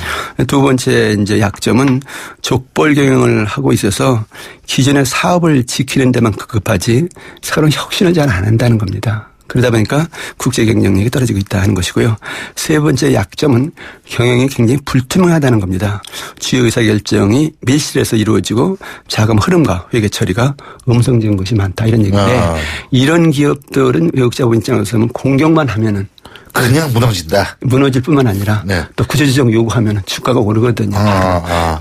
Speaker 22: 두 번째 이제 약점은 족벌 경영을 하고 있어서 기존의 사업을 지키는 데만 급급하지 새로운 혁신을 잘 안 한다는 겁니다. 그러다 보니까 국제 경쟁력이 떨어지고 있다 하는 것이고요. 세 번째 약점은 경영이 굉장히 불투명하다는 겁니다. 주요 의사결정이 밀실에서 이루어지고 자금 흐름과 회계 처리가 음성적인 것이 많다 이런 얘기인데 이런 기업들은 외국 자본 입장에서는 공격만 하면은
Speaker 2: 그냥 무너진다.
Speaker 22: 무너질 뿐만 아니라 또 구조조정 요구하면 주가가 오르거든요.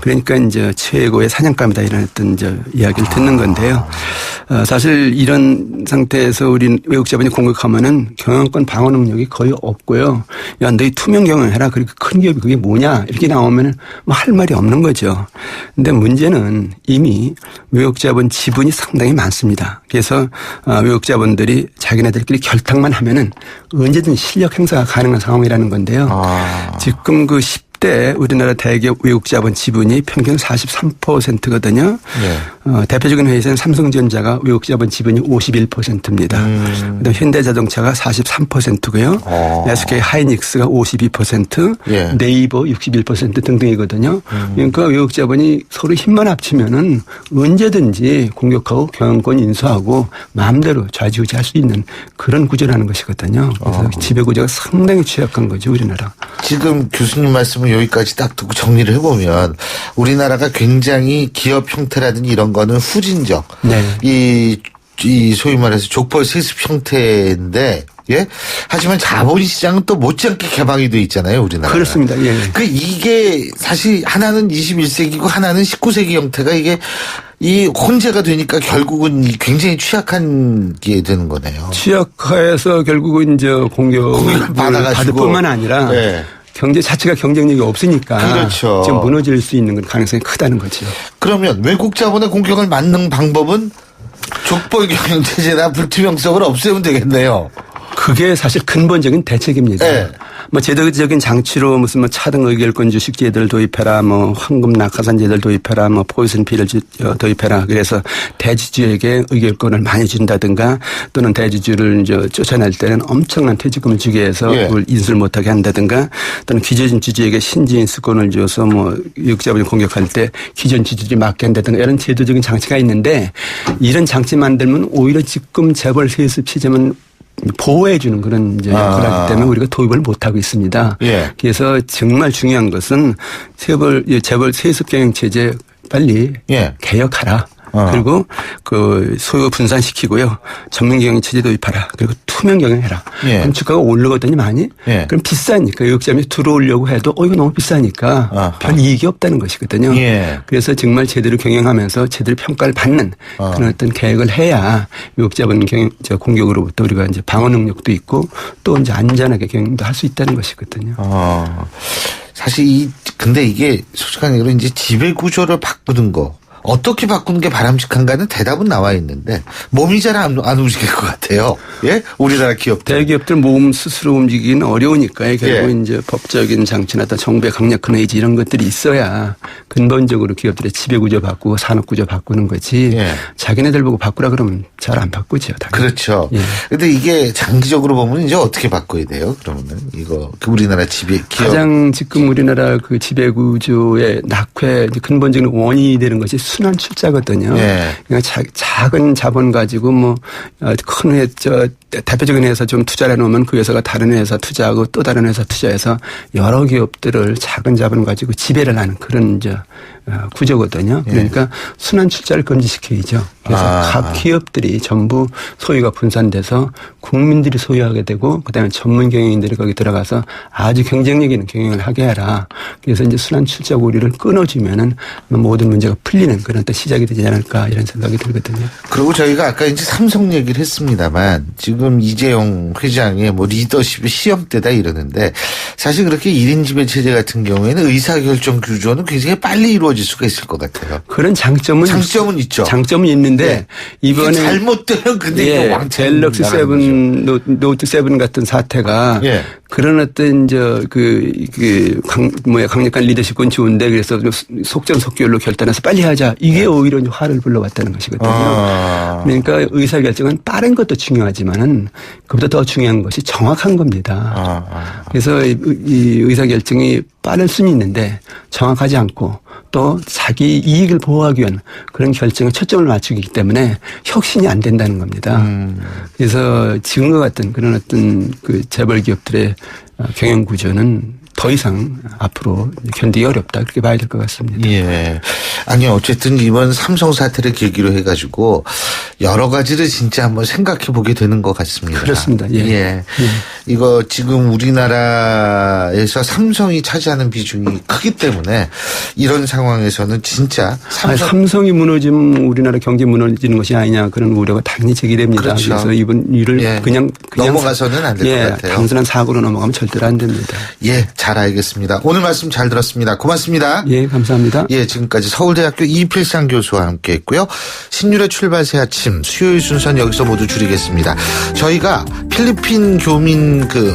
Speaker 22: 그러니까 이제 최고의 사냥감이다 이런 어떤 이제 이야기를 듣는 건데요. 사실 이런 상태에서 우리 외국 자본이 공격하면은 경영권 방어 능력이 거의 없고요. 야, 너희 투명 경영해라. 그리고 큰 기업이 그게 뭐냐 이렇게 나오면은 뭐 할 말이 없는 거죠. 근데 문제는 이미 외국 자본 지분이 상당히 많습니다. 그래서 외국 자본들이 자기네들끼리 결탁만 하면은 언제든 실력 행사가 가능한 상황이라는 건데요. 지금 그 10대 우리나라 대기업 외국 자본 지분이 평균 43%거든요. 네. 대표적인 회사는 삼성전자가 외국 자본 지분이 51%입니다. 그다음 현대자동차가 43%고요. SK 하이닉스가 52%, 예. 네이버 61% 등등이거든요. 그러니까 외국 자본이 서로 힘만 합치면은 언제든지 공격하고 경영권 인수하고 마음대로 좌지우지할 수 있는 그런 구조라는 것이거든요. 그래서 지배 구조가 상당히 취약한 거죠, 우리나라.
Speaker 2: 지금 교수님 말씀을 여기까지 딱 듣고 정리를 해보면 우리나라가 굉장히 기업 형태라든지 이런 거는 후진적. 네. 이 소위 말해서 족벌 세습 형태인데 예? 하지만 자본시장은 또 못지않게 개방이 돼 있잖아요, 우리나라.
Speaker 22: 그렇습니다. 예.
Speaker 2: 이게 사실 하나는 21세기고 하나는 19세기 형태가 이게 이 혼재가 되니까 결국은 굉장히 취약한 게 되는 거네요.
Speaker 22: 취약해서 결국은 이제 공격을 받을 뿐만 아니라 네. 경제 자체가 경쟁력이 없으니까
Speaker 2: 그렇죠.
Speaker 22: 지금 무너질 수 있는 가능성이 크다는 거죠.
Speaker 2: 그러면 외국 자본의 공격을 막는 방법은 족벌 경영 체제나 불투명성을 없애면 되겠네요.
Speaker 22: 그게 사실 근본적인 대책입니다. 네. 뭐 제도적인 장치로 무슨 뭐 차등 의결권 주식제도를 도입해라, 뭐 황금 낙하산제도를 도입해라, 뭐 포이즌 필을 도입해라. 그래서 대주주에게 의결권을 많이 준다든가 또는 대주주를 이제 쫓아낼 때는 엄청난 퇴직금을 주게 해서 그걸 인수를 못하게 한다든가 또는 기존 주주에게 신지 인수권을 줘서 뭐 외국자본이 공격할 때 기존 주주들이 막게 한다든가 이런 제도적인 장치가 있는데 이런 장치 만들면 오히려 지금 재벌 세습 시점은 보호해 주는 그런 이제 역할을 하기 때문에 우리가 도입을 못하고 있습니다. 예. 그래서 정말 중요한 것은 재벌 세습 경영 체제 빨리 개혁하라. 그리고 그 소유 분산시키고요. 전문 경영 체제 도입하라. 그리고 투명 경영해라. 그럼 주가가 오르거든요, 많이. 그럼 비싸니까 외국자본이 들어오려고 해도 이거 너무 비싸니까 별 이익이 없다는 것이거든요. 그래서 정말 제대로 경영하면서 제대로 평가를 받는 그런 어떤 계획을 해야 외국자본 공격으로부터 우리가 이제 방어 능력도 있고 또 이제 안전하게 경영도 할 수 있다는 것이거든요.
Speaker 2: 사실 근데 이게 솔직한 얘기로 이제 지배 구조를 바꾸는 거. 어떻게 바꾸는 게 바람직한가는 대답은 나와 있는데 몸이 잘 안 움직일 것 같아요. 예? 우리나라 기업들.
Speaker 22: 대기업들 몸 스스로 움직이기는 어려우니까 결국 이제 법적인 장치나 또 정부의 강력한 의지 이런 것들이 있어야 근본적으로 기업들의 지배구조 바꾸고 산업구조 바꾸는 거지. 자기네들 보고 바꾸라 그러면 잘 안 바꾸죠. 당연히.
Speaker 2: 그렇죠. 그런데 이게 장기적으로 보면 이제 어떻게 바꿔야 돼요? 그러면은 이거 우리나라 기업.
Speaker 22: 가장 지금 우리나라 그 지배구조의 낙회 근본적인 원인이 되는 것이 순환 출자거든요. 그러니까 작은 자본 가지고 뭐 큰 회사 대표적인 회사 좀 투자를 해놓으면 그 회사가 다른 회사 투자하고 또 다른 회사 투자해서 여러 기업들을 작은 자본 가지고 지배를 하는 그런 이제 구조거든요. 그러니까 순환 출자를 금지시켜야죠. 그래서 각 기업들이 전부 소유가 분산돼서 국민들이 소유하게 되고 그다음에 전문 경영인들이 거기 들어가서 아주 경쟁력 있는 경영을 하게 해라. 그래서 이제 순환 출자 고리를 끊어주면은 모든 문제가 풀리는 그런 또 시작이 되지 않을까 이런 생각이 들거든요.
Speaker 2: 그리고 저희가 아까 이제 삼성 얘기를 했습니다만 지금 이재용 회장의 뭐 리더십의 시험대다 이러는데 사실 그렇게 1인 지배 체제 같은 경우에는 의사결정 구조는 굉장히 빨리 이루어질 수가 있을 것 같아요.
Speaker 22: 그런 장점은
Speaker 2: 있죠.
Speaker 22: 장점은 있는데
Speaker 2: 네.
Speaker 22: 이번에
Speaker 2: 잘못되면 근데
Speaker 22: 예, 갤럭시 7, 노트 7 같은 사태가
Speaker 2: 예.
Speaker 22: 그런 어떤 강력한 리더십은 좋은데 그래서 속전속결로 결단해서 빨리 하자. 이게 오히려 화를 불러왔다는 것이거든요. 그러니까 의사결정은 빠른 것도 중요하지만은 그보다 더 중요한 것이 정확한 겁니다. 그래서 이 의사결정이 빠를 수는 있는데 정확하지 않고 또 자기 이익을 보호하기 위한 그런 결정에 초점을 맞추기 때문에 혁신이 안 된다는 겁니다. 그래서 지금과 같은 그런 어떤 그 재벌 기업들의 경영 구조는 더 이상 앞으로 견디기 어렵다 그렇게 봐야 될 것 같습니다.
Speaker 2: 예. 아니 어쨌든 이번 삼성 사태를 계기로 해가지고 여러 가지를 진짜 한번 생각해 보게 되는 것 같습니다.
Speaker 22: 그렇습니다. 예.
Speaker 2: 예. 이거 지금 우리나라에서 삼성이 차지하는 비중이 크기 때문에 이런 상황에서는 진짜
Speaker 22: 삼성이 무너지면 우리나라 경제 무너지는 것이 아니냐 그런 우려가 당연히 제기됩니다.
Speaker 2: 그렇죠.
Speaker 22: 그래서 이번 일을 그냥
Speaker 2: 넘어가서는 안 될 것 같아요.
Speaker 22: 단순한 사고로 넘어가면 절대로 안 됩니다.
Speaker 2: 예, 잘 알겠습니다. 오늘 말씀 잘 들었습니다. 고맙습니다.
Speaker 22: 예, 감사합니다.
Speaker 2: 예, 지금까지 서울대학교 이필상 교수와 함께했고요. 신율의 출발 새 아침 수요일 순서는 여기서 모두 줄이겠습니다. 저희가 필리핀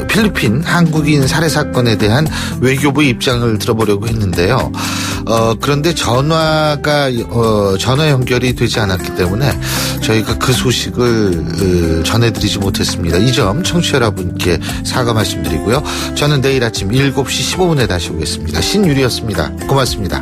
Speaker 2: 필리핀 한국인 살해 사건에 대한 외교부 입장을 들어보려고 했는데요. 그런데 전화 연결이 되지 않았기 때문에 저희가 그 소식을 전해드리지 못했습니다. 이 점 청취자 여러분께 사과 말씀드리고요. 저는 내일 아침 7시 15분에 다시 오겠습니다. 신유리였습니다. 고맙습니다.